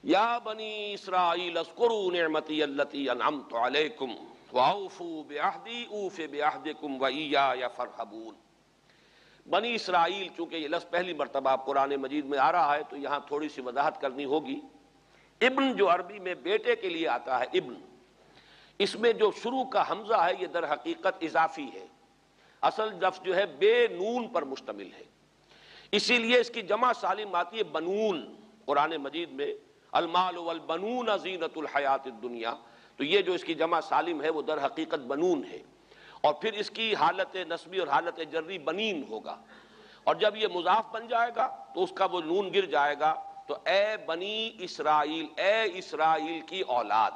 یا بنی اسرائیل اذکروا نعمتی التی انعمت علیکم واوفوا بعہدی اوف بعہدکم وایای فارہبون۔ بنی اسرائیل، چونکہ یہ لفظ پہلی مرتبہ قرآن مجید میں آ رہا ہے تو یہاں تھوڑی سی وضاحت کرنی ہوگی۔ ابن جو عربی میں بیٹے کے لیے آتا ہے ابن، اس میں جو شروع کا حمزہ ہے یہ در حقیقت اضافی ہے، اصل لفظ جو ہے بے نون پر مشتمل ہے، اسی لیے اس کی جمع سالم آتی ہے بنون۔ قرآن مجید میں المال والبنون زینت الحیات الدنیا، تو یہ جو اس کی جمع سالم ہے وہ در حقیقت بنون ہے، اور پھر اس کی حالت نسبی اور حالت جری بنین ہوگا، اور جب یہ مضاف بن جائے گا تو اس کا وہ نون گر جائے گا، تو اے بنی اسرائیل، اے اسرائیل کی اولاد،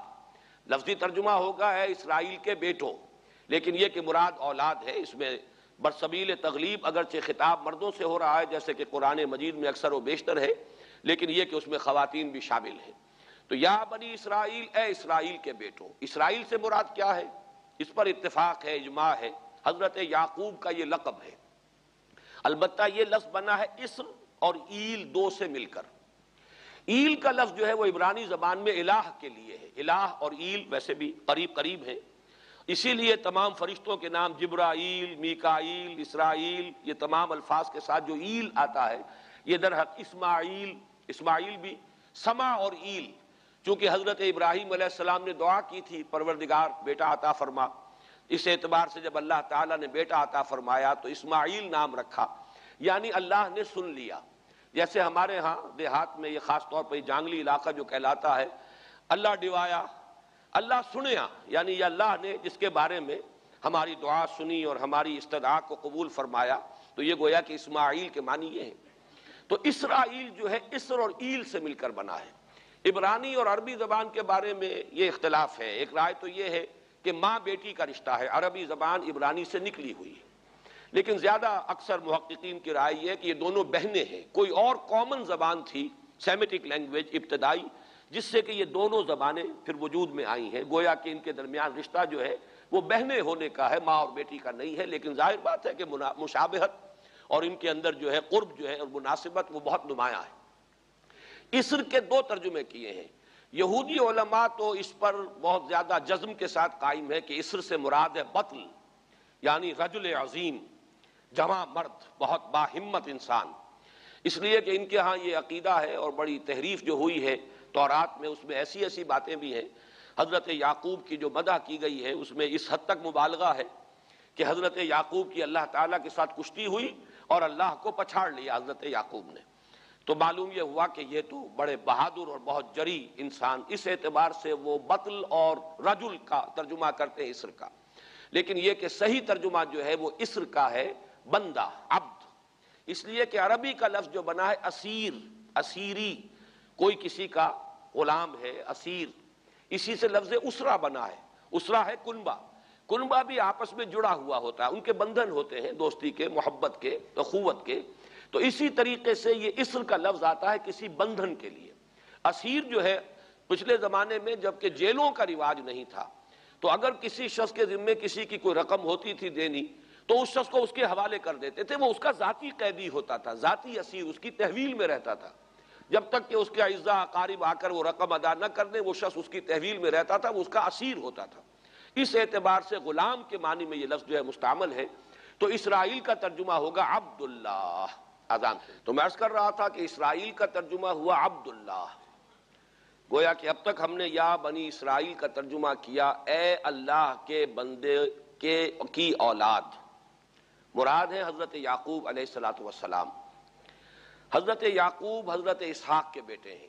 لفظی ترجمہ ہوگا اے اسرائیل کے بیٹوں، لیکن یہ کہ مراد اولاد ہے، اس میں برسبیل تغلیب اگرچہ خطاب مردوں سے ہو رہا ہے جیسے کہ قرآن مجید میں اکثر و بیشتر ہے، لیکن یہ کہ اس میں خواتین بھی شامل ہیں۔ تو یا بنی اسرائیل، اے اسرائیل کے بیٹوں، اسرائیل سے مراد کیا ہے؟ اس پر اتفاق ہے، اجماع ہے، حضرت یعقوب کا یہ لقب ہے، البتہ یہ لفظ بنا ہے اسر اور ایل دو سے مل کر۔ ایل کا لفظ جو ہے وہ عبرانی زبان میں الہ کے لیے ہے، الہ اور ایل ویسے بھی قریب قریب ہیں، اسی لیے تمام فرشتوں کے نام جبرائیل، میکائیل، اسرائیل، یہ تمام الفاظ کے ساتھ جو ایل آتا ہے یہ در حق اسماعیل بھی سما اور ایل، چونکہ حضرت ابراہیم علیہ السلام نے دعا کی تھی پروردگار بیٹا عطا فرما، اس اعتبار سے جب اللہ تعالیٰ نے بیٹا عطا فرمایا تو اسماعیل نام رکھا، یعنی اللہ نے سن لیا۔ جیسے ہمارے ہاں دیہات میں یہ خاص طور پر جانگلی علاقہ جو کہلاتا ہے، اللہ ڈوایا، اللہ سنیا، یعنی یہ اللہ نے جس کے بارے میں ہماری دعا سنی اور ہماری استدعا کو قبول فرمایا، تو یہ گویا کہ اسماعیل کے معنی یہ ہے۔ تو اسرائیل جو ہے اسر اور ایل سے مل کر بنا ہے۔ عبرانی اور عربی زبان کے بارے میں یہ اختلاف ہے، ایک رائے تو یہ ہے کہ ماں بیٹی کا رشتہ ہے، عربی زبان عبرانی سے نکلی ہوئی ہے، لیکن زیادہ اکثر محققین کی رائے یہ ہے کہ یہ دونوں بہنیں ہیں، کوئی اور کامن زبان تھی سیمیٹک لینگویج ابتدائی جس سے کہ یہ دونوں زبانیں پھر وجود میں آئی ہیں، گویا کہ ان کے درمیان رشتہ جو ہے وہ بہنیں ہونے کا ہے، ماں اور بیٹی کا نہیں ہے، لیکن ظاہر بات ہے کہ مشابہت اور ان کے اندر جو ہے قرب جو ہے اور مناسبت وہ بہت نمایاں ہے۔ اسر کے دو ترجمے کیے ہیں، یہودی علماء تو اس پر بہت زیادہ جزم کے ساتھ قائم ہے کہ اسر سے مراد ہے بطل، یعنی رجل عظیم، جواں مرد، بہت باہمت انسان، اس لیے کہ ان کے ہاں یہ عقیدہ ہے اور بڑی تحریف جو ہوئی ہے تورات میں، اس میں ایسی ایسی باتیں بھی ہیں۔ حضرت یعقوب کی جو مدح کی گئی ہے اس میں اس حد تک مبالغہ ہے کہ حضرت یعقوب کی اللہ تعالیٰ کے ساتھ کشتی ہوئی اور اللہ کو پچھاڑ لیا حضرت یعقوب نے، تو معلوم یہ ہوا کہ یہ تو بڑے بہادر اور بہت جری انسان، اس اعتبار سے وہ بطل اور رجل کا ترجمہ کرتے ہیں اسر کا، لیکن یہ کہ صحیح ترجمہ جو ہے وہ اسر کا ہے بندہ، عبد، اس لیے کہ عربی کا لفظ جو بنا ہے اسیر، اسیری، کوئی کسی کا غلام ہے، اسیر، اسی سے لفظ اسرہ بنا ہے، اسرہ ہے کنبہ، کنبہ بھی آپس میں جڑا ہوا ہوتا ہے، ان کے بندھن ہوتے ہیں دوستی کے، محبت کے، اخوت کے، تو اسی طریقے سے یہ اسر کا لفظ آتا ہے کسی بندھن کے لیے۔ اسیر جو ہے پچھلے زمانے میں جبکہ جیلوں کا رواج نہیں تھا، تو اگر کسی شخص کے ذمے کسی کی کوئی رقم ہوتی تھی دینی تو اس شخص کو اس کے حوالے کر دیتے تھے، وہ اس کا ذاتی قیدی ہوتا تھا، ذاتی اسیر، اس کی تحویل میں رہتا تھا، جب تک کہ اس کے اعزاء اقارب آ کر وہ رقم ادا نہ کر دیں وہ شخص اس کی تحویل میں رہتا تھا، وہ اس کا اسیر ہوتا تھا۔ اس اعتبار سے غلام کے معنی میں یہ لفظ جو ہے مستعمل ہے، تو اسرائیل کا ترجمہ ہوگا عبداللہ۔ اذان تو میں عرض کر رہا تھا کہ اسرائیل کا ترجمہ ہوا عبداللہ، گویا کہ اب تک ہم نے یا بنی اسرائیل کا ترجمہ کیا اے اللہ کے بندے کی اولاد، مراد ہے حضرت یعقوب علیہ الصلوۃ والسلام۔ حضرت یعقوب حضرت اسحاق کے بیٹے ہیں،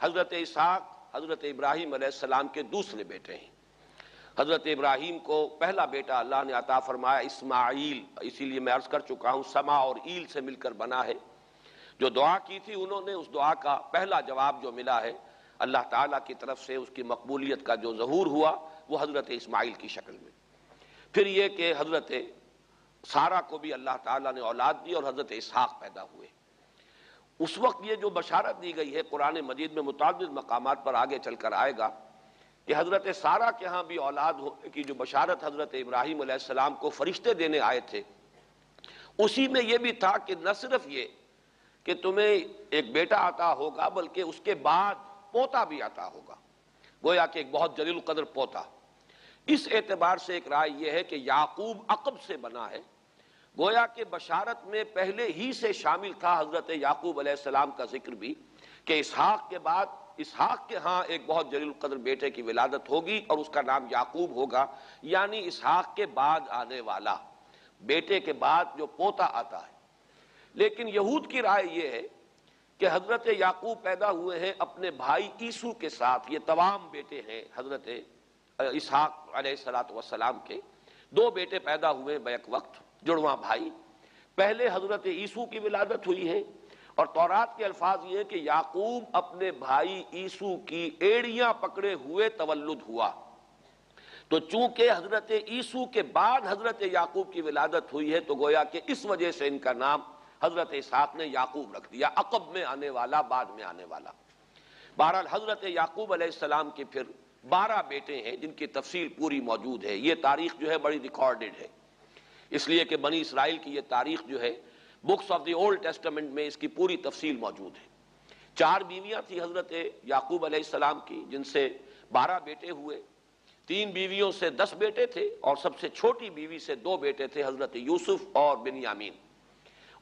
حضرت اسحاق حضرت ابراہیم علیہ السلام کے دوسرے بیٹے ہیں۔ حضرت ابراہیم کو پہلا بیٹا اللہ نے عطا فرمایا اسماعیل، اسی لیے میں عرض کر چکا ہوں سما اور ایل سے مل کر بنا ہے، جو دعا کی تھی انہوں نے اس دعا کا پہلا جواب جو ملا ہے اللہ تعالیٰ کی طرف سے، اس کی مقبولیت کا جو ظہور ہوا وہ حضرت اسماعیل کی شکل میں۔ پھر یہ کہ حضرت سارہ کو بھی اللہ تعالیٰ نے اولاد دی اور حضرت اسحاق پیدا ہوئے۔ اس وقت یہ جو بشارت دی گئی ہے قرآن مجید میں متعدد مقامات پر آگے چل کر آئے گا کہ حضرت سارہ کے ہاں بھی اولاد ہونے کی جو بشارت حضرت ابراہیم علیہ السلام کو فرشتے دینے آئے تھے، اسی میں یہ بھی تھا کہ نہ صرف یہ کہ تمہیں ایک بیٹا عطا ہوگا بلکہ اس کے بعد پوتا بھی عطا ہوگا، گویا کہ ایک بہت جلیل القدر پوتا۔ اس اعتبار سے ایک رائے یہ ہے کہ یعقوب عقب سے بنا ہے، گویا کہ بشارت میں پہلے ہی سے شامل تھا حضرت یعقوب علیہ السلام کا ذکر بھی، کہ اسحاق کے بعد اسحاق کے ہاں ایک بہت جلیل القدر بیٹے کی ولادت ہوگی اور اس کا نام یعقوب ہوگا، یعنی اسحاق کے بعد آنے والا، بیٹے کے بعد جو پوتا آتا ہے۔ لیکن یہود کی رائے یہ ہے کہ حضرت یعقوب پیدا ہوئے ہیں اپنے بھائی عیسو کے ساتھ، یہ تمام بیٹے ہیں حضرت اسحاق علیہ السلام کے، دو بیٹے پیدا ہوئے بیک وقت، جڑواں بھائی۔ پہلے حضرت عیسو کی ولادت ہوئی ہے، اور تورات کے الفاظ یہ کہ یعقوب اپنے بھائی عیسو کی ایڑیاں پکڑے ہوئے تولد ہوا، تو چونکہ حضرت عیسو کے بعد حضرت یعقوب کی ولادت ہوئی ہے تو گویا کہ اس وجہ سے ان کا نام حضرت اسحاق نے یعقوب رکھ دیا، عقب میں آنے والا، بعد میں آنے والا۔ بہرحال حضرت یعقوب علیہ السلام کے پھر 12 بیٹے ہیں جن کی تفصیل پوری موجود ہے، یہ تاریخ جو ہے بڑی ریکارڈڈ ہے، اس لیے کہ بنی اسرائیل کی یہ تاریخ جو ہے books of the old testament میں اس کی پوری تفصیل موجود ہے۔ 4 بیویاں تھی حضرت یعقوب علیہ السلام کی، جن سے 12 بیٹے ہوئے، 3 بیویوں سے 10 بیٹے تھے، اور سب سے چھوٹی بیوی سے 2 بیٹے تھے، حضرت یوسف اور بنیامین،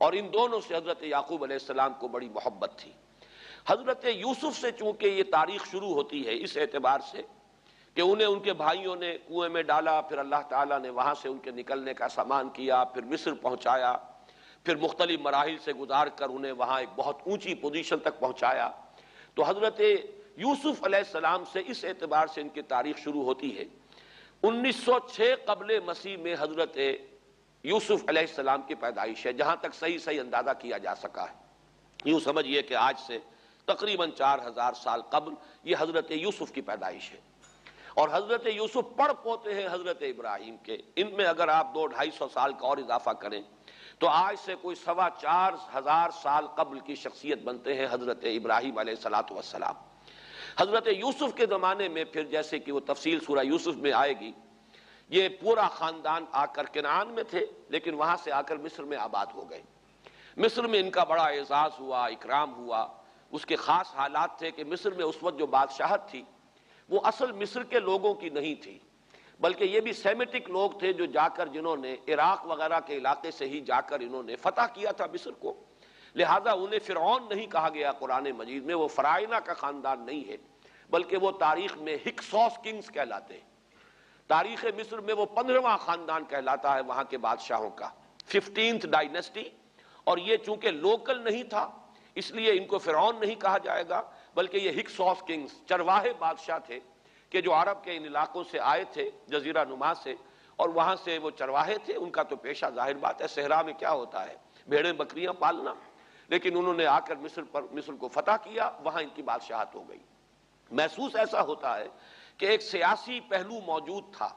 اور ان دونوں سے حضرت یعقوب علیہ السلام کو بڑی محبت تھی۔ حضرت یوسف سے چونکہ یہ تاریخ شروع ہوتی ہے اس اعتبار سے کہ انہیں ان کے بھائیوں نے کنویں میں ڈالا، پھر اللہ تعالیٰ نے وہاں سے ان کے نکلنے کا سامان کیا، پھر مصر پہنچایا، پھر مختلف مراحل سے گزار کر انہیں وہاں ایک بہت اونچی پوزیشن تک پہنچایا، تو حضرت یوسف علیہ السلام سے اس اعتبار سے ان کی تاریخ شروع ہوتی ہے۔ 1906 قبل مسیح میں حضرت یوسف علیہ السلام کی پیدائش ہے، جہاں تک صحیح اندازہ کیا جا سکا ہے۔ یوں سمجھئے کہ آج سے تقریباً 4000 سال قبل یہ حضرت یوسف کی پیدائش ہے، اور حضرت یوسف پڑ پوتے ہیں حضرت ابراہیم کے۔ ان میں اگر آپ 200-250 سال کا اور اضافہ کریں تو آج سے کوئی 4500 سال قبل کی شخصیت بنتے ہیں حضرت ابراہیم علیہ السلام۔ حضرت یوسف کے زمانے میں پھر جیسے کہ وہ تفصیل سورہ یوسف میں آئے گی، یہ پورا خاندان آ کر کنعان میں تھے، لیکن وہاں سے آ کر مصر میں آباد ہو گئے۔ مصر میں ان کا بڑا اعزاز ہوا، اکرام ہوا۔ اس کے خاص حالات تھے کہ مصر میں اس وقت جو بادشاہت تھی وہ اصل مصر کے لوگوں کی نہیں تھی، بلکہ یہ بھی سیمیٹک لوگ تھے جو جا کر جنہوں نے عراق وغیرہ کے علاقے سے ہی جا کر انہوں نے فتح کیا تھا مصر کو، لہذا انہیں فرعون نہیں کہا گیا قرآن مجید میں، وہ فرائنہ کا خاندان نہیں ہے، بلکہ وہ تاریخ میں ہکسوس کنگز کہلاتے ہیں۔ تاریخ مصر میں وہ 15واں خاندان کہلاتا ہے وہاں کے بادشاہوں کا، 15th ڈائنیسٹی، اور یہ چونکہ لوکل نہیں تھا اس لیے ان کو فرعون نہیں کہا جائے گا، بلکہ یہ ہکسوس کنگز چرواہے بادشاہ تھے کہ جو عرب کے ان علاقوں سے آئے تھے جزیرہ نما سے، اور وہاں سے وہ چرواہے تھے۔ ان کا تو پیشہ ظاہر بات ہے صحرا میں کیا ہوتا ہے، بھیڑیں بکریاں پالنا، لیکن انہوں نے آ کر مصر کو فتح کیا، وہاں ان کی بادشاہت ہو گئی۔ محسوس ایسا ہوتا ہے کہ ایک سیاسی پہلو موجود تھا،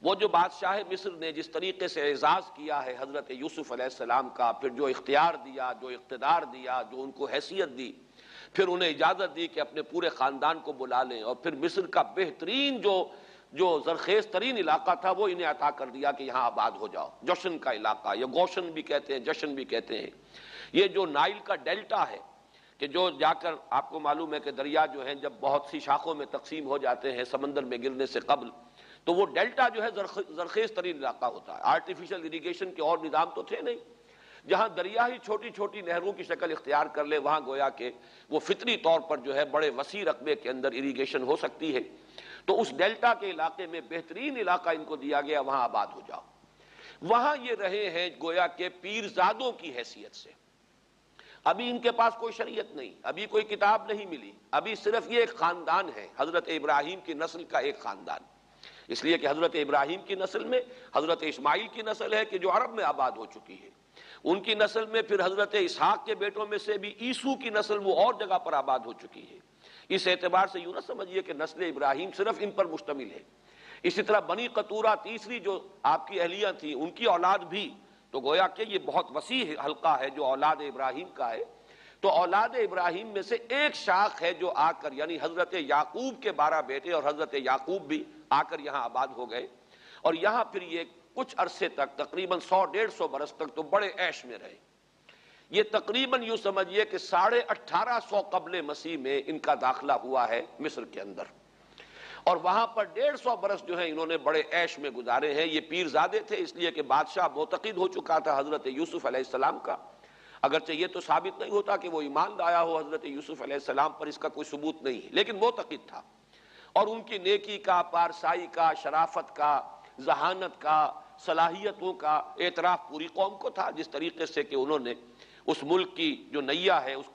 وہ جو بادشاہ مصر نے جس طریقے سے اعزاز کیا ہے حضرت یوسف علیہ السلام کا، پھر جو اختیار دیا، جو اقتدار دیا، جو ان کو حیثیت دی، پھر انہیں اجازت دی کہ اپنے پورے خاندان کو بلا لیں، اور پھر مصر کا بہترین جو زرخیز ترین علاقہ تھا وہ انہیں عطا کر دیا کہ یہاں آباد ہو جاؤ۔ جوشن کا علاقہ، یا گوشن بھی کہتے ہیں، جشن بھی کہتے ہیں، یہ جو نائل کا ڈیلٹا ہے کہ جو جا کر آپ کو معلوم ہے کہ دریا جو ہیں جب بہت سی شاخوں میں تقسیم ہو جاتے ہیں سمندر میں گرنے سے قبل، تو وہ ڈیلٹا جو ہے زرخیز ترین علاقہ ہوتا ہے۔ آرٹیفیشل اریگیشن کے اور نظام تو تھے نہیں، جہاں دریا ہی چھوٹی چھوٹی نہروں کی شکل اختیار کر لے وہاں گویا کہ وہ فطری طور پر جو ہے بڑے وسیع رقبے کے اندر اریگیشن ہو سکتی ہے۔ تو اس ڈیلٹا کے علاقے میں بہترین علاقہ ان کو دیا گیا، وہاں آباد ہو جاؤ۔ وہاں یہ رہے ہیں گویا کہ پیرزادوں کی حیثیت سے۔ ابھی ان کے پاس کوئی شریعت نہیں، ابھی کوئی کتاب نہیں ملی، ابھی صرف یہ ایک خاندان ہے، حضرت ابراہیم کی نسل کا ایک خاندان، اس لیے کہ حضرت ابراہیم کی نسل میں حضرت اسماعیل کی نسل ہے کہ جو عرب میں آباد ہو چکی ہے، ان کی نسل میں پھر حضرت اسحاق کے بیٹوں میں سے بھی عیسو کی نسل وہ اور جگہ پر آباد ہو چکی ہے۔ اس اعتبار سے یوں نہ سمجھیے کہ نسل ابراہیم صرف ان پر مشتمل ہے۔ اسی طرح بنی قطورہ تیسری جو آپ کی اہلیہ تھیں ان کی اولاد بھی، تو گویا کہ یہ بہت وسیع حلقہ ہے جو اولاد ابراہیم کا ہے۔ تو اولاد ابراہیم میں سے ایک شاخ ہے جو آ کر، یعنی حضرت یعقوب کے 12 بیٹے اور حضرت یعقوب بھی آ کر یہاں آباد ہو گئے، اور یہاں پھر یہ کچھ عرصے تک تقریباً 100-150 برس تک تو بڑے عیش میں رہے۔ یہ تقریباً یوں سمجھیے کہ 1850 قبل مسیح میں ان کا داخلہ ہوا ہے مصر کے اندر، اور وہاں پر 150 برس جو ہیں انہوں نے بڑے عیش میں گزارے ہیں۔ یہ پیرزادے تھے اس لیے کہ بادشاہ معتقد ہو چکا تھا حضرت یوسف علیہ السلام کا، اگرچہ یہ تو ثابت نہیں ہوتا کہ وہ ایمان لایا ہو حضرت یوسف علیہ السلام پر، اس کا کوئی ثبوت نہیں ہے، لیکن معتقد تھا، اور ان کی نیکی کا، پارسائی کا، شرافت کا، ذہانت کا، صلاحیتوں کا اعتراف پوری قوم کو تھا، جس طریقے سے کہ انہوں نے اس ملک کی جو نیا ہے اس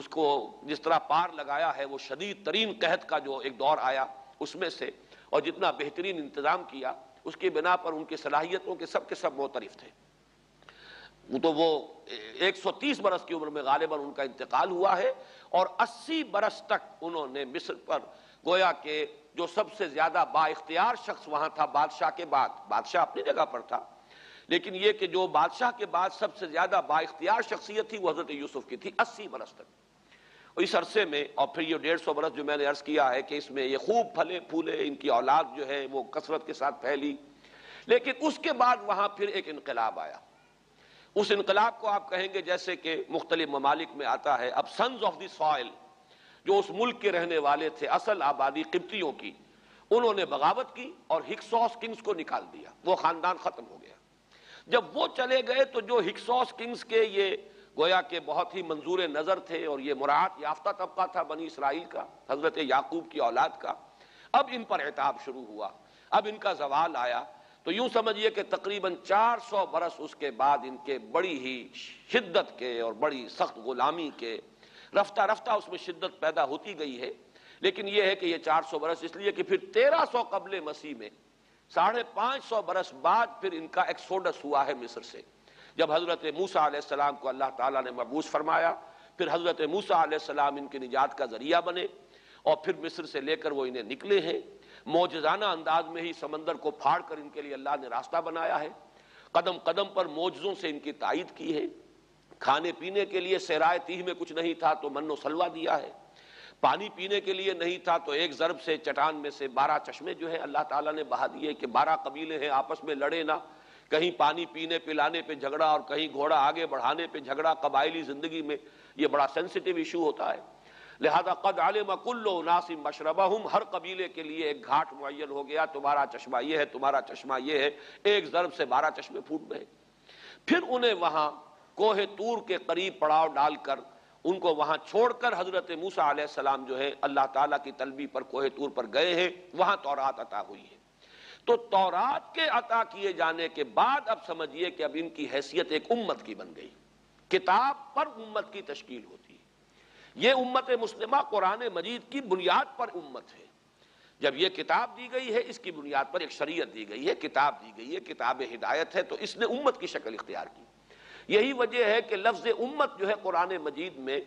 کو جس طرح پار لگایا ہے، وہ شدید ترین قحط کا جو ایک دور آیا اس میں سے، اور جتنا بہترین انتظام کیا، اس کی بنا پر ان کی صلاحیتوں کے سب معترف تھے۔ تو وہ 130 برس کی عمر میں غالباً ان کا انتقال ہوا ہے، اور 80 برس تک انہوں نے مصر پر گویا کہ جو سب سے زیادہ با اختیار شخص وہاں تھا بادشاہ کے بعد، بادشاہ اپنی جگہ پر تھا، لیکن یہ کہ جو بادشاہ کے بعد سب سے زیادہ با اختیار شخصیت تھی وہ حضرت یوسف کی تھی 80 برس تک۔ اس عرصے میں، اور پھر یہ 150 برس جو میں نے عرض کیا ہے کہ اس میں یہ خوب پھلے پھولے، ان کی اولاد جو ہے وہ کثرت کے ساتھ پھیلی، لیکن اس کے بعد وہاں پھر ایک انقلاب آیا۔ اس انقلاب کو آپ کہیں گے جیسے کہ مختلف ممالک میں آتا ہے، اب سنز آف دی سوائل جو اس ملک کے رہنے والے تھے، اصل آبادی قبطیوں کی، انہوں نے بغاوت کی اور ہکسوس کنگز کو نکال دیا، وہ خاندان ختم ہو گیا۔ جب وہ چلے گئے تو جو ہکسوس کنگز کے یہ گویا کہ بہت ہی منظور نظر تھے اور یہ مراعات یافتہ طبقہ تھا بنی اسرائیل کا، حضرت یعقوب کی اولاد کا، اب ان پر عتاب شروع ہوا، اب ان کا زوال آیا۔ تو یوں سمجھیے کہ تقریباً 400 برس اس کے بعد ان کے بڑی ہی شدت کے اور بڑی سخت غلامی کے، رفتہ رفتہ اس میں شدت پیدا ہوتی گئی ہے، لیکن یہ ہے کہ یہ 400 برس اس لیے کہ پھر 1300 قبل مسیح میں 550 برس بعد پھر ان کا ایکسوڈس ہوا ہے مصر سے، جب حضرت موسیٰ علیہ السلام کو اللہ تعالیٰ نے مبعوث فرمایا، پھر حضرت موسیٰ علیہ السلام ان کی نجات کا ذریعہ بنے، اور پھر مصر سے لے کر وہ انہیں نکلے ہیں، معجزانہ انداز میں ہی سمندر کو پھاڑ کر ان کے لیے اللہ نے راستہ بنایا ہے، قدم قدم پر معجزوں سے ان کی تائید کی ہے، کھانے پینے کے لیے صحرائے تیہ میں کچھ نہیں تھا تو من و سلوہ دیا ہے، پانی پینے کے لیے نہیں تھا تو ایک ضرب سے چٹان میں سے 12 چشمے جو ہے اللہ تعالیٰ نے بہا دیے کہ 12 قبیلے ہیں آپس میں لڑے نہ، کہیں پانی پینے پلانے پہ جھگڑا اور کہیں گھوڑا آگے بڑھانے پہ جھگڑا، قبائلی زندگی میں یہ بڑا سینسٹیو ایشو ہوتا ہے، لہذا قد علم کل اناس مشربہم، ہر قبیلے کے لیے ایک گھاٹ معین ہو گیا، تمہارا چشمہ یہ ہے، تمہارا چشمہ یہ ہے، ایک ضرب سے 12 چشمے پھوٹ گئے۔ پھر انہیں وہاں کوہ طور کے قریب پڑاؤ ڈال کر ان کو وہاں چھوڑ کر حضرت موسیٰ علیہ السلام جو ہے اللہ تعالیٰ کی طلبی پر کوہ طور پر گئے ہیں، وہاں تورات عطا ہوئی ہے۔ تو تورات کے عطا کیے جانے کے بعد اب سمجھیے کہ اب ان کی حیثیت ایک امت کی بن گئی، کتاب پر امت کی تشکیل ہوتی ہے۔ یہ امت مسلمہ قرآن مجید کی بنیاد پر امت ہے، جب یہ کتاب دی گئی ہے اس کی بنیاد پر ایک شریعت دی گئی ہے، کتاب دی گئی ہے، کتاب ہدایت ہے، تو اس نے امت کی شکل اختیار کی۔ یہی وجہ ہے کہ لفظ امت جو ہے قرآن مجید میں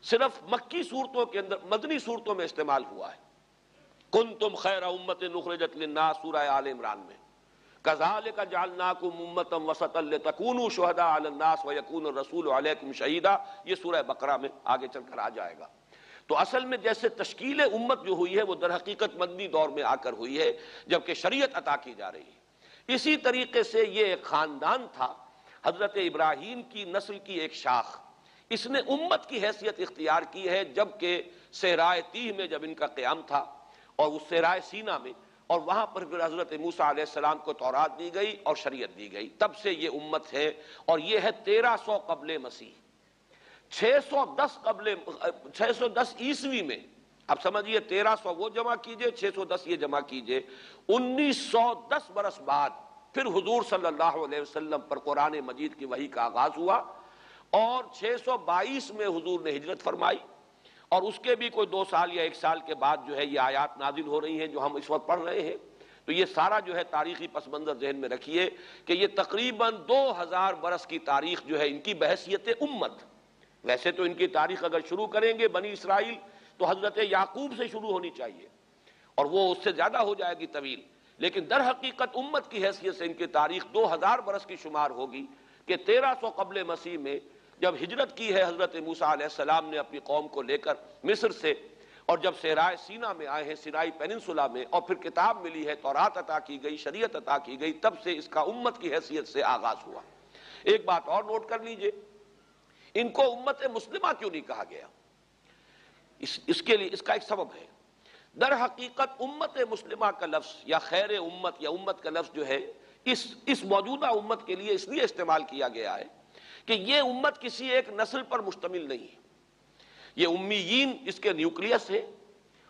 صرف مکی صورتوں کے اندر، مدنی صورتوں میں استعمال ہوا ہے۔ کنتم خیر امت اخرجت للناس سورہ آل عمران میں، کذالک جعلناکم امۃ وسطا لتکونوا شہداء علی الناس ویکون الرسول علیکم شہیدا، یہ سورہ بقرہ میں آگے چل کر آ جائے گا۔ تو اصل میں جیسے تشکیل امت جو ہوئی ہے وہ در حقیقت مدنی دور میں آ کر ہوئی ہے، جبکہ شریعت عطا کی جا رہی ہے۔ اسی طریقے سے یہ ایک خاندان تھا، حضرت ابراہیم کی نسل کی ایک شاخ، اس نے امت کی حیثیت اختیار کی ہے، جبکہ صحرائے تیہ میں جب ان کا قیام تھا اور اس صحرائے سینا میں، اور وہاں پر پھر حضرت موسیٰ علیہ السلام کو تورات دی گئی اور شریعت دی گئی، تب سے یہ امت ہے، اور یہ ہے 1300 قبل مسیح۔ 610 عیسوی میں، اب سمجھیے 1300 وہ جمع کیجئے، 610 یہ جمع کیجئے، 1910 برس بعد پھر حضور صلی اللہ علیہ وسلم پر قرآن مجید کی وحی کا آغاز ہوا، اور 622 میں حضور نے ہجرت فرمائی، اور اس کے بھی کوئی 2 سال یا 1 سال کے بعد جو ہے یہ آیات نازل ہو رہی ہیں جو ہم اس وقت پڑھ رہے ہیں۔ تو یہ سارا جو ہے تاریخی پس منظر ذہن میں رکھیے کہ یہ تقریباً 2000 برس کی تاریخ جو ہے ان کی بحیثیت امت۔ ویسے تو ان کی تاریخ اگر شروع کریں گے بنی اسرائیل تو حضرت یعقوب سے شروع ہونی چاہیے، اور وہ اس سے زیادہ ہو جائے گی طویل، لیکن در حقیقت امت کی حیثیت سے ان کی تاریخ 2000 برس کی شمار ہوگی کہ 1300 قبل مسیح میں جب ہجرت کی ہے حضرت موسیٰ علیہ السلام نے اپنی قوم کو لے کر مصر سے، اور جب صحرائے سینا میں آئے ہیں، سینائی پیننسولا میں، اور پھر کتاب ملی ہے، تورات عطا کی گئی، شریعت عطا کی گئی، تب سے اس کا امت کی حیثیت سے آغاز ہوا۔ ایک بات اور نوٹ کر لیجئے، ان کو امت مسلمہ کیوں نہیں کہا گیا؟ اس کے لیے اس کا ایک سبب ہے۔ در حقیقت امت مسلمہ کا لفظ یا خیر امت یا امت کا لفظ جو ہے اس موجودہ امت کے لیے اس لیے استعمال کیا گیا ہے کہ یہ امت کسی ایک نسل پر مشتمل نہیں ہے۔ یہ امیین اس کے نیوکلیس ہے،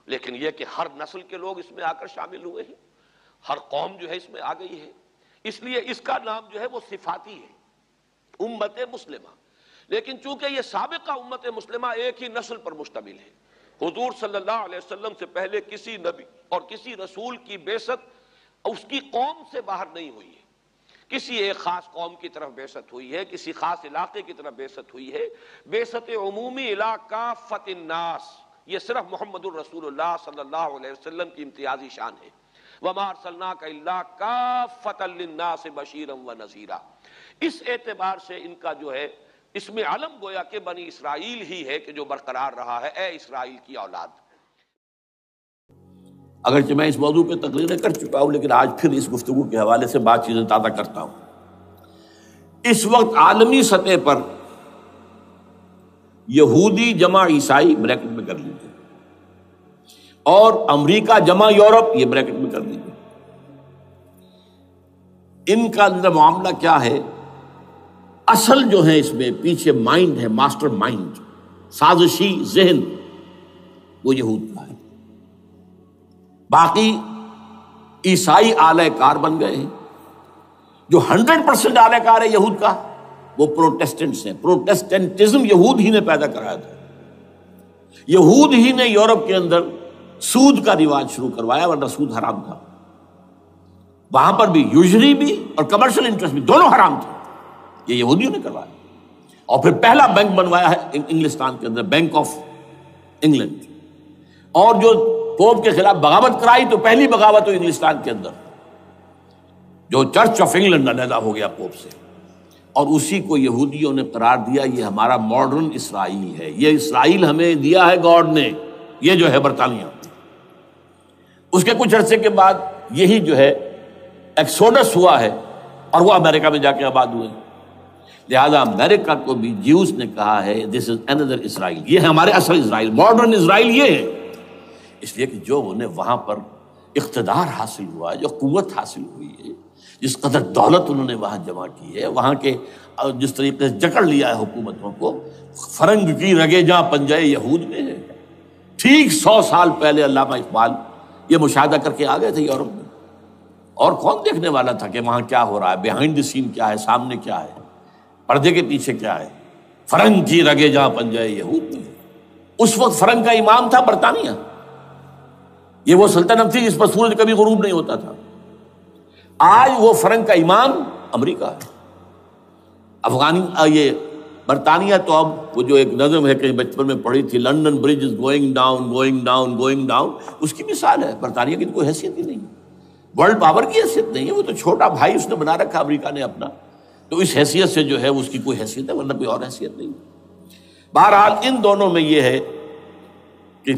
لیکن یہ کہ ہر نسل کے لوگ اس میں آ کر شامل ہوئے ہیں، ہر قوم جو ہے اس میں آ گئی ہے، اس لیے اس کا نام جو ہے وہ صفاتی ہے، امت مسلمہ۔ لیکن چونکہ یہ سابقہ امت مسلمہ ایک ہی نسل پر مشتمل ہے، حضور صلی اللہ علیہ وسلم سے پہلے کسی نبی اور کسی رسول کی بعثت اس کی قوم سے باہر نہیں ہوئی ہے، کسی ایک خاص قوم کی طرف بعثت ہوئی ہے، کسی خاص علاقے کی طرف بعثت ہوئی ہے۔ بعثت عمومی الی کافۃ الناس یہ صرف محمد الرسول اللہ صلی اللہ علیہ وسلم کی امتیازی شان ہے۔ وَمَا أَرْسَلْنَاكَ إِلَّا كَافَّةً لِلنَّاسِ بَشِيرًا وَنَذِيرًا۔ اس اعتبار سے ان کا جو ہے اس میں علم گویا کہ بنی اسرائیل ہی ہے کہ جو برقرار رہا ہے، اے اسرائیل کی اولاد۔ اگرچہ میں اس موضوع پہ تقریریں کر چکا ہوں، لیکن آج پھر اس گفتگو کے حوالے سے بات چیزیں تازہ کرتا ہوں۔ اس وقت عالمی سطح پر یہودی جمع عیسائی بریکٹ میں کر لیجیے، اور امریکہ جمع یورپ یہ بریکٹ میں کر لیجیے، ان کا اندر معاملہ کیا ہے؟ اصل جو ہے اس میں پیچھے مائنڈ ہے، ماسٹر مائنڈ، سازشی ذہن، وہ یہود کا ہے۔ باقی عیسائی آلہ کار بن گئے ہیں۔ جو 100% آلہ کار ہے یہود کا وہ پروٹیسٹنٹس ہیں۔ پروٹیسٹنٹزم یہود ہی نے پیدا کرایا تھا، یہود ہی نے یورپ کے اندر سود کا رواج شروع کروایا، ورنہ سود حرام تھا وہاں پر بھی، یوزری بھی اور کمرشل انٹرسٹ بھی، دونوں حرام تھے، یہ یہودیوں نے کروایا۔ اور پھر پہلا بینک بنوایا ہے انگلستان کے اندر، بینک آف انگلینڈ، اور جو پوپ کے خلاف بغاوت کرائی تو پہلی بغاوت ہوئی انگلستان کے اندر، جو چرچ آف انگلینڈ علیحدہ ہو گیا پوپ سے، اور اسی کو یہودیوں نے قرار دیا یہ ہمارا ماڈرن اسرائیل ہے، یہ اسرائیل ہمیں دیا ہے گاڈ نے، یہ جو ہے برطانیہ۔ اس کے کچھ عرصے کے بعد یہی جو ہے ایکسوڈس ہوا ہے اور وہ امریکہ میں جا کے آباد ہوئے، لہذا امریکہ کو بھی جیوز نے کہا ہے دس از اندر اسرائیل، یہ ہے ہمارے اصل اسرائیل، ماڈرن اسرائیل یہ ہے۔ اس لیے کہ جو انہیں وہاں پر اقتدار حاصل ہوا ہے، جو قوت حاصل ہوئی ہے، جس قدر دولت انہوں نے وہاں جمع کی ہے، وہاں کے جس طریقے سے جکڑ لیا ہے حکومتوں کو، فرنگ کی رگے جہاں پنجے یہود میں ہے۔ ٹھیک 100 سال پہلے علامہ اقبال یہ مشاہدہ کر کے آ گئے تھے یورپ میں، اور کون دیکھنے والا تھا کہ وہاں کیا ہو رہا ہے، بیہائنڈ دی سین کیا ہے، سامنے کیا ہے، پردے کے پیچھے کیا ہے۔ فرنگ کی رگے جہاں پنجے یہود میں، اس وقت فرنگ کا امام تھا برطانیہ، یہ وہ سلطنت تھی جس پر سورج کبھی غروب نہیں ہوتا تھا۔ آج وہ فرنگ کا امام امریکہ ہے، یہ برطانیہ تو اب وہ جو ایک نظم ہے کہیں بچپن میں پڑھی تھی، London bridge is going down going down going down, اس کی مثال ہے۔ برطانیہ کی تو کوئی حیثیت ہی نہیں، ورلڈ پاور کی حیثیت نہیں ہے، وہ تو چھوٹا بھائی اس نے بنا رکھا امریکہ نے اپنا، تو اس حیثیت سے جو ہے اس کی کوئی حیثیت ہے، ورنہ کوئی اور حیثیت نہیں۔ بہرحال ان دونوں میں یہ ہے کہ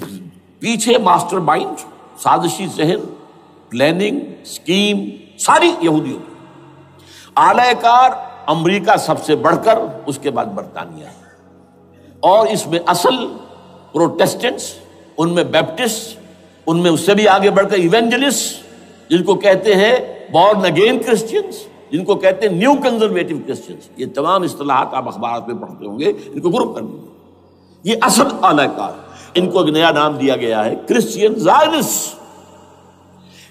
پیچھے ماسٹر مائنڈ، سازشی ذہن، پلاننگ، سکیم ساری یہودیوں کی، آلہ کار امریکہ سب سے بڑھ کر، اس کے بعد برطانیہ ہے، اور اس میں اصل پروٹیسٹنٹس، ان میں بیپٹسٹ، ان میں اس سے بھی آگے بڑھ کر ایونجلسٹ، جن کو کہتے ہیں بورن اگین کرسچنز، جن کو کہتے ہیں نیو کنزرویٹو کرسچنز، یہ تمام اصطلاحات آپ اخبارات میں پڑھتے ہوں گے، ان کو گروپ کر لیجیے۔ یہ اصل اعلی کار، ان کو ایک نیا نام دیا گیا ہے کرسچین زائنسٹ۔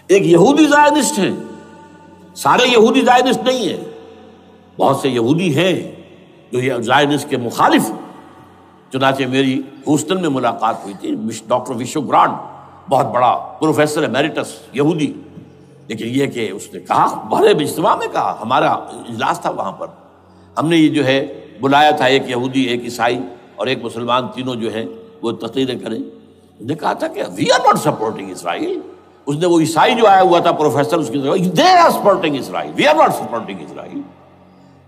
ایک یہودی زائنسٹ ہیں، سارے یہودی زائنسٹ نہیں ہیں، بہت سے یہودی ہیں جو یہ زائنسٹ کے مخالف۔ چنانچہ میری ہیوسٹن میں ملاقات ہوئی تھی ڈاکٹر وشو گرانڈ، بہت بڑا پروفیسر ایمیریٹس یہودی، لیکن یہ کہ اس نے کہا، بڑے اجتماع میں کہا، ہمارا اجلاس تھا وہاں پر، ہم نے یہ جو ہے بلایا تھا ایک یہودی، ایک عیسائی اور ایک مسلمان، تینوں جو ہے وہ تقریریں کریں۔ انہوں نے کہا تھا کہ وی آر ناٹ سپورٹنگ اسرائیل۔ اس نے وہ عیسائی جو آیا ہوا تھا پروفیسر، اس کی طرف they are supporting Israel, we are not supporting Israel.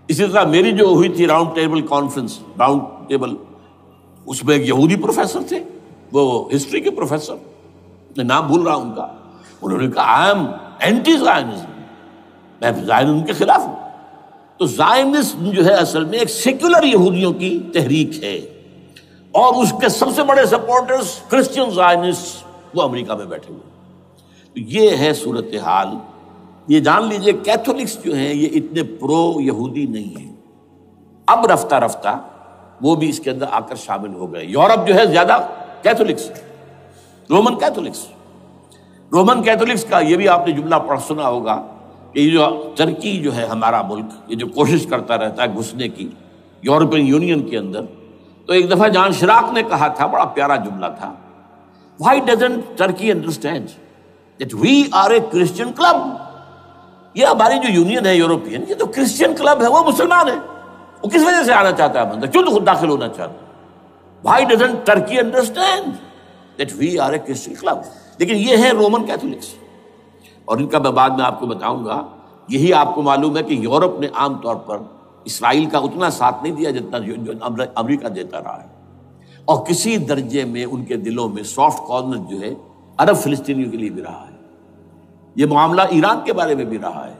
اسی طرح میری جو ہوئی تھی round table conference, round table, اس میں ایک یہودی پروفیسر تھے، وہ ہسٹری کے پروفیسر، میں نام بھول رہا ہوں ان کا، انہوں نے کہا آئی ایم اینٹی زائنزم، میں زائنزم کے خلاف ہوں۔ تو زائنسم جو ہے اصل میں ایک سیکولر یہودیوں کی تحریک ہے، اور اس کے سب سے بڑے سپورٹرز کرسچن زائنسٹ وہ امریکہ میں بیٹھے ہوئے۔ تو یہ ہے صورتحال۔ یہ جان لیجئے کیتھولکس جو ہیں یہ اتنے پرو یہودی نہیں ہیں، اب رفتہ رفتہ وہ بھی اس کے اندر آ کر شامل ہو گئے۔ یورپ جو ہے زیادہ کیتھولکس، رومن کیتھولکس کا یہ بھی آپ نے جملہ پڑھ سنا ہوگا کہ یہ جو ترکی جو ہے ہمارا ملک، یہ جو کوشش کرتا رہتا ہے گھسنے کی یورپین یونین کے اندر، تو ایک دفعہ جان شراق نے کہا تھا، بڑا پیارا جملہ تھا، Why doesn't Turkey understand that we are a Christian club؟ یہ ہماری جو یونین ہے یورپین، یہ تو کرسچین کلب ہے، وہ مسلمان ہے، وہ کس وجہ سے آنا چاہتا ہے بندہ، کیوں تو خود داخل ہونا چاہتا ہے؟ Why doesn't Turkey understand that we are a Christian club؟ لیکن یہ ہے رومن کیتھولکس، اور ان کا میں بعد میں آپ کو بتاؤں گا۔ یہی آپ کو معلوم ہے کہ یورپ نے عام طور پر اسرائیل کا اتنا ساتھ نہیں دیا جتنا جو امریکہ دیتا رہا ہے، اور کسی درجے میں ان کے دلوں میں سافٹ کارنر جو ہے عرب فلسطینیوں کے لیے بھی رہا ہے۔ یہ معاملہ ایران کے بارے میں بھی رہا ہے،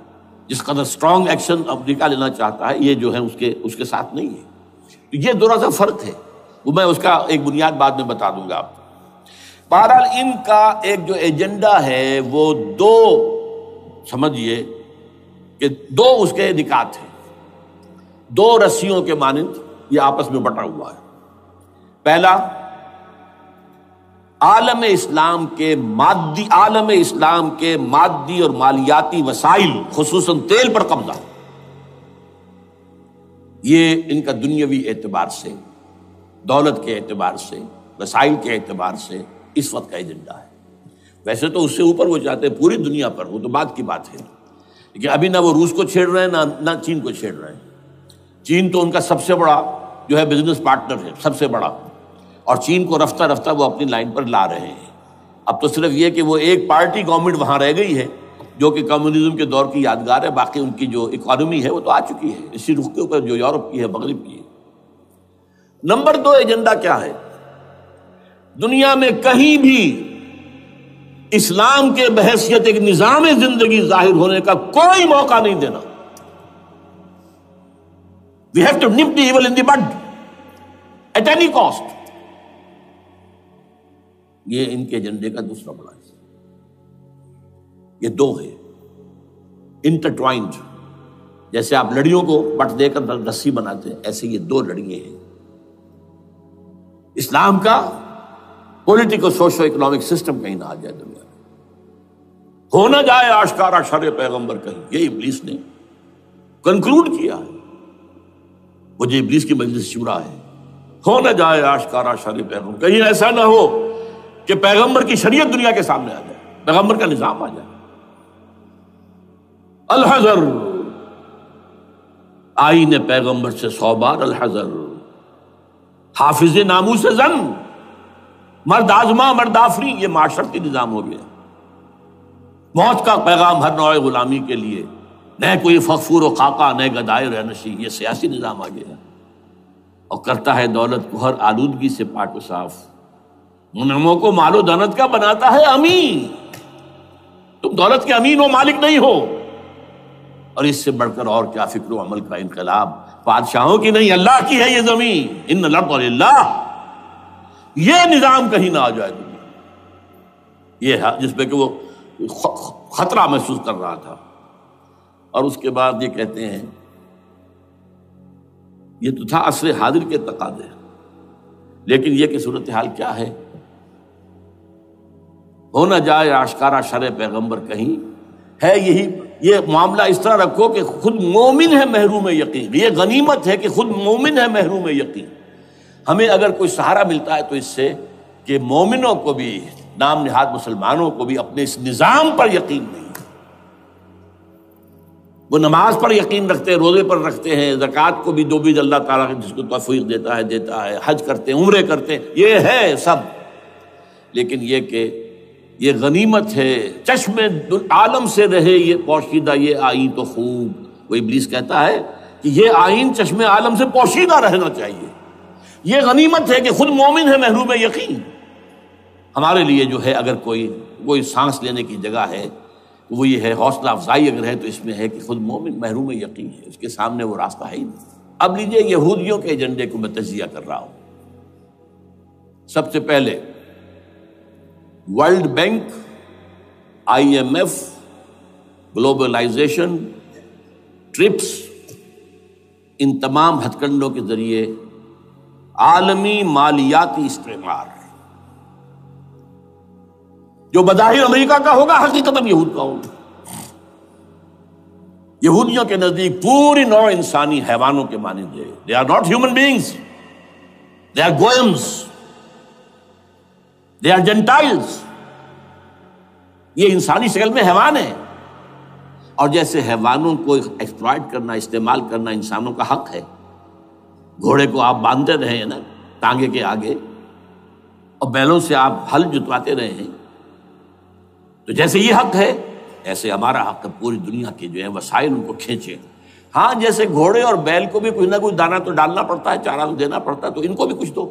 جس قدر اسٹرانگ ایکشن امریکہ لینا چاہتا ہے یہ جو ہے اس کے ساتھ نہیں ہے۔ تو یہ تھوڑا سا فرق ہے، وہ میں اس کا ایک بنیاد بعد میں بتا دوں گا آپ کو۔ بہرحال ان کا ایک جو ایجنڈا ہے وہ دو، سمجھیے کہ دو اس کے نکات ہیں، دو رسیوں کے مانند یہ آپس میں بٹا ہوا ہے۔ پہلا، عالم اسلام کے مادی اور مالیاتی وسائل خصوصاً تیل پر قبضہ، یہ ان کا دنیاوی اعتبار سے، دولت کے اعتبار سے، وسائل کے اعتبار سے اس وقت کا ایجنڈا ہے۔ ویسے تو اس سے اوپر وہ چاہتے ہیں پوری دنیا پر، وہ تو بعد کی بات ہے، لیکن ابھی نہ وہ روس کو چھیڑ رہے ہیں نہ چین کو چھیڑ رہے ہیں۔ چین تو ان کا سب سے بڑا جو ہے بزنس پارٹنر ہے، سب سے بڑا، اور چین کو رفتہ رفتہ وہ اپنی لائن پر لا رہے ہیں۔ اب تو صرف یہ کہ وہ ایک پارٹی گورنمنٹ وہاں رہ گئی ہے جو کہ کمیونزم کے دور کی یادگار ہے، باقی ان کی جو اکانومی ہے وہ تو آ چکی ہے اسی رخ کے اوپر جو یورپ کی ہے، مغرب کی ہے۔ نمبر دو ایجنڈا کیا ہے؟ دنیا میں کہیں بھی اسلام کے بحیثیت ایک نظام زندگی ظاہر ہونے کا کوئی موقع نہیں دینا۔ We have to nip the evil in the bud at any cost۔ یہ ان کے ایجنڈے کا دوسرا بڑا حصہ۔ یہ دو ہے انٹرٹوائنڈ، جیسے آپ لڑیوں کو بٹ دے کر رسی بناتے ہیں، ایسے یہ دو لڑیے ہیں۔ اسلام کا پولیٹیکل سوشو اکنامک سسٹم کہیں نہ آ جائے دنیا میں، ہو نہ جائے آشکارا شر پیغمبر کہیں، یہ ابلیس نے کنکلوڈ کیا ہے، وہ جو ابلیس کی مجلس شورا ہے، ہو نہ جائے آشکارا شر پیغمبر، کہیں ایسا نہ ہو کہ پیغمبر کی شریعت دنیا کے سامنے آ جائے، پیغمبر کا نظام آ جائے۔ الحذر، آئین پیغمبر سے 100 بار الحذر، حافظ ناموس زن، مرد آزما مرد آفری، یہ معاشرتی نظام ہو گیا۔ موت کا پیغام ہر نوع غلامی کے لیے، نہ کوئی فخفور و خاکہ، نہ گدائے رہنشی، یہ سیاسی نظام آ گیا، اور کرتا ہے دولت کو ہر آلودگی سے پاک و صاف، منعموں کو مال و دولت کا بناتا ہے امین۔ تم دولت کے امین و مالک نہیں ہو، اور اس سے بڑھ کر اور کیا فکر و عمل کا انقلاب، بادشاہوں کی نہیں اللہ کی ہے یہ زمین، ان الارض للہ۔ یہ نظام کہیں نہ آ جائے دنیا، یہ جس پہ کہ وہ خطرہ محسوس کر رہا تھا۔ اور اس کے بعد یہ کہتے ہیں، یہ تو تھا عصر حاضر کے تقاضے، لیکن یہ کہ صورتحال کیا ہے؟ ہو نہ جائے آشکارا شر پیغمبر کہیں، ہے یہی، یہ معاملہ اس طرح رکھو کہ خود مومن ہے محروم یقین، یہ غنیمت ہے کہ خود مومن ہے محروم یقین۔ ہمیں اگر کوئی سہارا ملتا ہے تو اس سے کہ مومنوں کو بھی، نام نہاد مسلمانوں کو بھی اپنے اس نظام پر یقین نہیں، وہ نماز پر یقین رکھتے ہیں، روزے پر رکھتے ہیں، زکوٰۃ کو بھی دو بھی اللہ تعالیٰ جس کو توفیق دیتا ہے، حج کرتے ہیں، عمرے کرتے ہیں، یہ ہے سب، لیکن یہ کہ یہ غنیمت ہے، چشم عالم سے رہے یہ پوشیدہ یہ آئین تو خوب۔ وہ ابلیس کہتا ہے کہ یہ آئین چشم عالم سے پوشیدہ رہنا چاہیے، یہ غنیمت ہے کہ خود مومن ہے محروم یقین۔ ہمارے لیے جو ہے اگر کوئی سانس لینے کی جگہ ہے وہ یہ ہے حوصلہ افزائی اگر ہے تو اس میں ہے کہ خود مومن محروم یقین ہے، اس کے سامنے وہ راستہ ہے ہی نہیں۔ اب لیجئے یہودیوں کے ایجنڈے کو میں تجزیہ کر رہا ہوں۔ سب سے پہلے World Bank, I M F, globalization, TRIPS, ان تمام ہتھ کنڈوں کے ذریعے عالمی مالیاتی استعمار جو بظاہر امریکہ کا ہوگا حقیقت یہود کا ہوگا۔ یہودیوں کے نزدیک پوری نوع انسانی حیوانوں کے مانند ہے۔ They are not human beings. They are goyams. They are Gentiles. یہ انسانی شکل میں حیوان ہیں، اور جیسے حیوانوں کو ایکسپلائٹ کرنا، استعمال کرنا انسانوں کا حق ہے۔ گھوڑے کو آپ باندھتے رہے ہیں نا ٹانگے کے آگے، اور بیلوں سے آپ ہل جتواتے رہے ہیں، تو جیسے یہ حق ہے ایسے ہمارا حق ہے پوری دنیا کے جو ہے وسائل ان کو کھینچے۔ ہاں جیسے گھوڑے اور بیل کو بھی کچھ نہ کچھ دانہ تو ڈالنا پڑتا ہے، چارہ تو دینا پڑتا ہے، تو ان کو بھی کچھ دو۔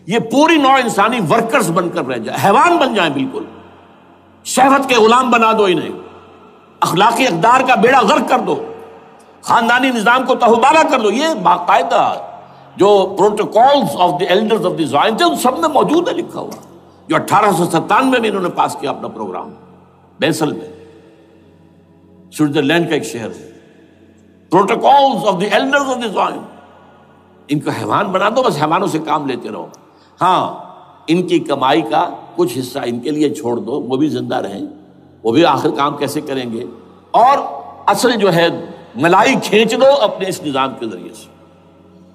یہ پوری نوع انسانی ورکرز بن کر رہ جائے، حیوان بن جائیں، بالکل شہوت کے غلام بنا دو انہیں، اخلاقی اقدار کا بیڑا غرق کر دو، خاندانی نظام کو تہوبالا کر دو۔ یہ باقاعدہ جو protocols of the elders of the Zion تھے ان سب میں موجود ہے لکھا ہوا، جو 1897 میں انہوں نے پاس کیا اپنا پروگرام بیسل میں، سوئٹزرلینڈ کا ایک شہر ہے۔ Protocols of the elders of the Zion, ان کو حیوان بنا دو، بس حیوانوں سے کام لیتے رہو۔ ہاں ان کی کمائی کا کچھ حصہ ان کے لیے چھوڑ دو، وہ بھی زندہ رہیں، وہ بھی آخر کام کیسے کریں گے، اور اصل جو ہے ملائی کھینچ دو اپنے اس نظام کے ذریعے سے۔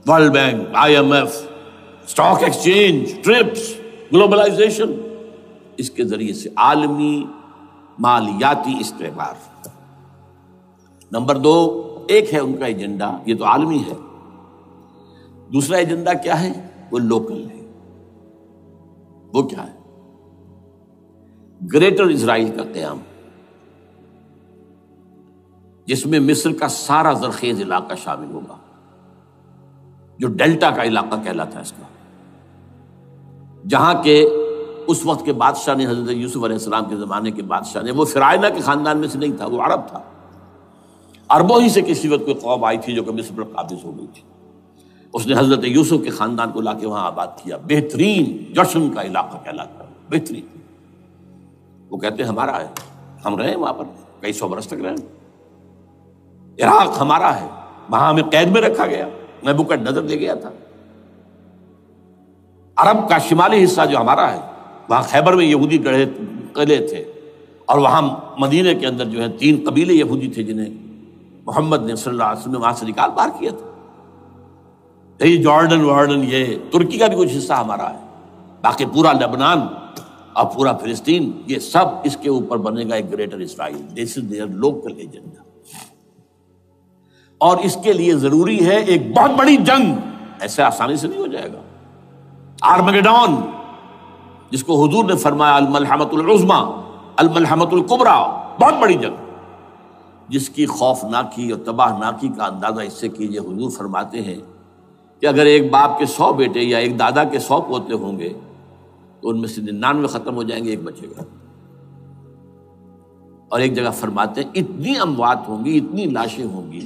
World Bank, I M F, stock exchange, TRIPS, globalization, اس کے ذریعے سے عالمی مالیاتی استعمار۔ نمبر 2، ایک ہے ان کا ایجنڈا، یہ تو عالمی ہے، دوسرا ایجنڈا کیا ہے؟ وہ لوکل ہے۔ وہ کیا ہے؟ گریٹر اسرائیل کا قیام، جس میں مصر کا سارا زرخیز علاقہ شامل ہوگا، جو ڈیلٹا کا علاقہ کہلاتا ہے اس کا، جہاں کے اس وقت کے بادشاہ نے، حضرت یوسف علیہ السلام کے زمانے کے بادشاہ نے، وہ فرعونہ کے خاندان میں سے نہیں تھا، وہ عرب تھا، عربوں ہی سے کسی وقت کوئی قوم آئی تھی جو کہ مصر پر قابض ہو گئی تھی، اس نے حضرت یوسف کے خاندان کو لا کے وہاں آباد کیا۔ بہترین جشن کا علاقہ کہلاتا ہے، بہترین۔ وہ کہتے ہیں ہمارا ہے، ہم رہے وہاں پر کئی سو برس تک رہے، عراق ہمارا ہے، وہاں ہمیں قید میں رکھا گیا، نبوکدنضر لے گیا تھا۔ عرب کا شمالی حصہ جو ہمارا ہے، وہاں خیبر میں یہودی قلعے تھے، اور وہاں مدینے کے اندر جو ہے 3 قبیلے یہودی تھے جنہیں محمد نے صلی اللہ علیہ وسلم وہاں سے نکال باہر کیا تھا۔ یہ جارڈن وارڈن، یہ ترکی کا بھی کچھ حصہ ہمارا ہے، باقی پورا لبنان اور پورا فلسطین، یہ سب اس کے اوپر بنے گا ایک greater Israel. This is there local agenda, اور اس کے لیے ضروری ہے ایک بہت بڑی جنگ، ایسے آسانی سے نہیں ہو جائے گا۔ آرمگیڈون، جس کو حضور نے فرمایا الملحمۃ العظمیٰ، الملحمۃ الکبریٰ، بہت بڑی جنگ، جس کی خوفناکی اور تباہ ناکی کا اندازہ اس سے کیجیے۔ حضور فرماتے ہیں کہ اگر ایک باپ کے 100 بیٹے یا ایک دادا کے 100 پوتے ہوں گے تو ان میں سے 99 ختم ہو جائیں گے، ایک بچے گا۔ اور ایک جگہ فرماتے ہیں اتنی اموات ہوں گی، اتنی لاشیں ہوں گی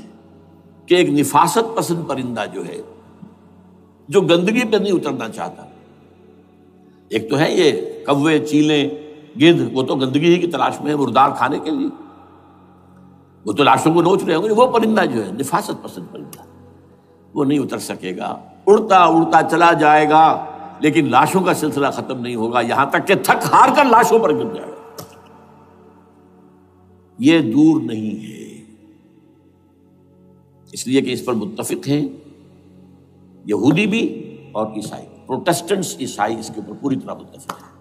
کہ ایک نفاست پسند پرندہ جو ہے، جو گندگی پہ نہیں اترنا چاہتا، ایک تو ہے یہ کوے، چیلیں، گدھ، وہ تو گندگی ہی کی تلاش میں ہے مردار کھانے کے لیے، وہ تو لاشوں کو نوچ رہے ہوں گے۔ وہ پرندہ جو ہے نفاست پسند پرندہ، وہ نہیں اتر سکے گا، اڑتا اڑتا چلا جائے گا، لیکن لاشوں کا سلسلہ ختم نہیں ہوگا، یہاں تک کہ تھک ہار کر لاشوں پر گر جائے گا۔ یہ دور نہیں ہے، اس لیے کہ اس پر متفق ہیں یہودی بھی اور عیسائی، پروٹسٹنٹس عیسائی اس کے اوپر پوری طرح متفق ہیں۔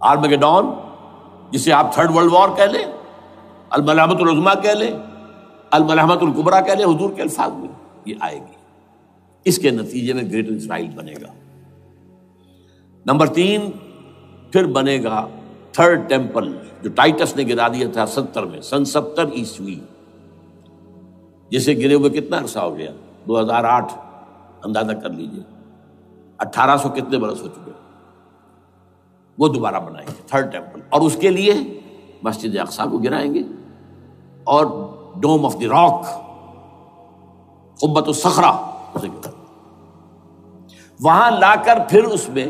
آرمگیڈون، جسے آپ 3rd ورلڈ وار کہہ لیں، الملحمۃ العظمیٰ کہہ لیں، الملحمۃ الکبریٰ کہہ لیں حضور کے الفاظ میں، یہ آئے گی۔ اس کے نتیجے میں گریٹر اسرائیل بنے گا۔ نمبر 3، پھر بنے گا 3rd ٹیمپل، جو ٹائٹس نے گرا دیا تھا 70 میں، سن 70 عیسوی، جسے گرے ہوئے کتنا عرصہ ہو گیا؟ 2008، اندازہ کر لیجئے 1800 کتنے برس ہو چکے۔ وہ دوبارہ بنائیں گے 3rd ٹیمپل، اور اس کے لیے مسجد اقصی کو گرائیں گے اور ڈوم آف دی راک، قبۃ الصخرہ، وہاں لا کر پھر اس میں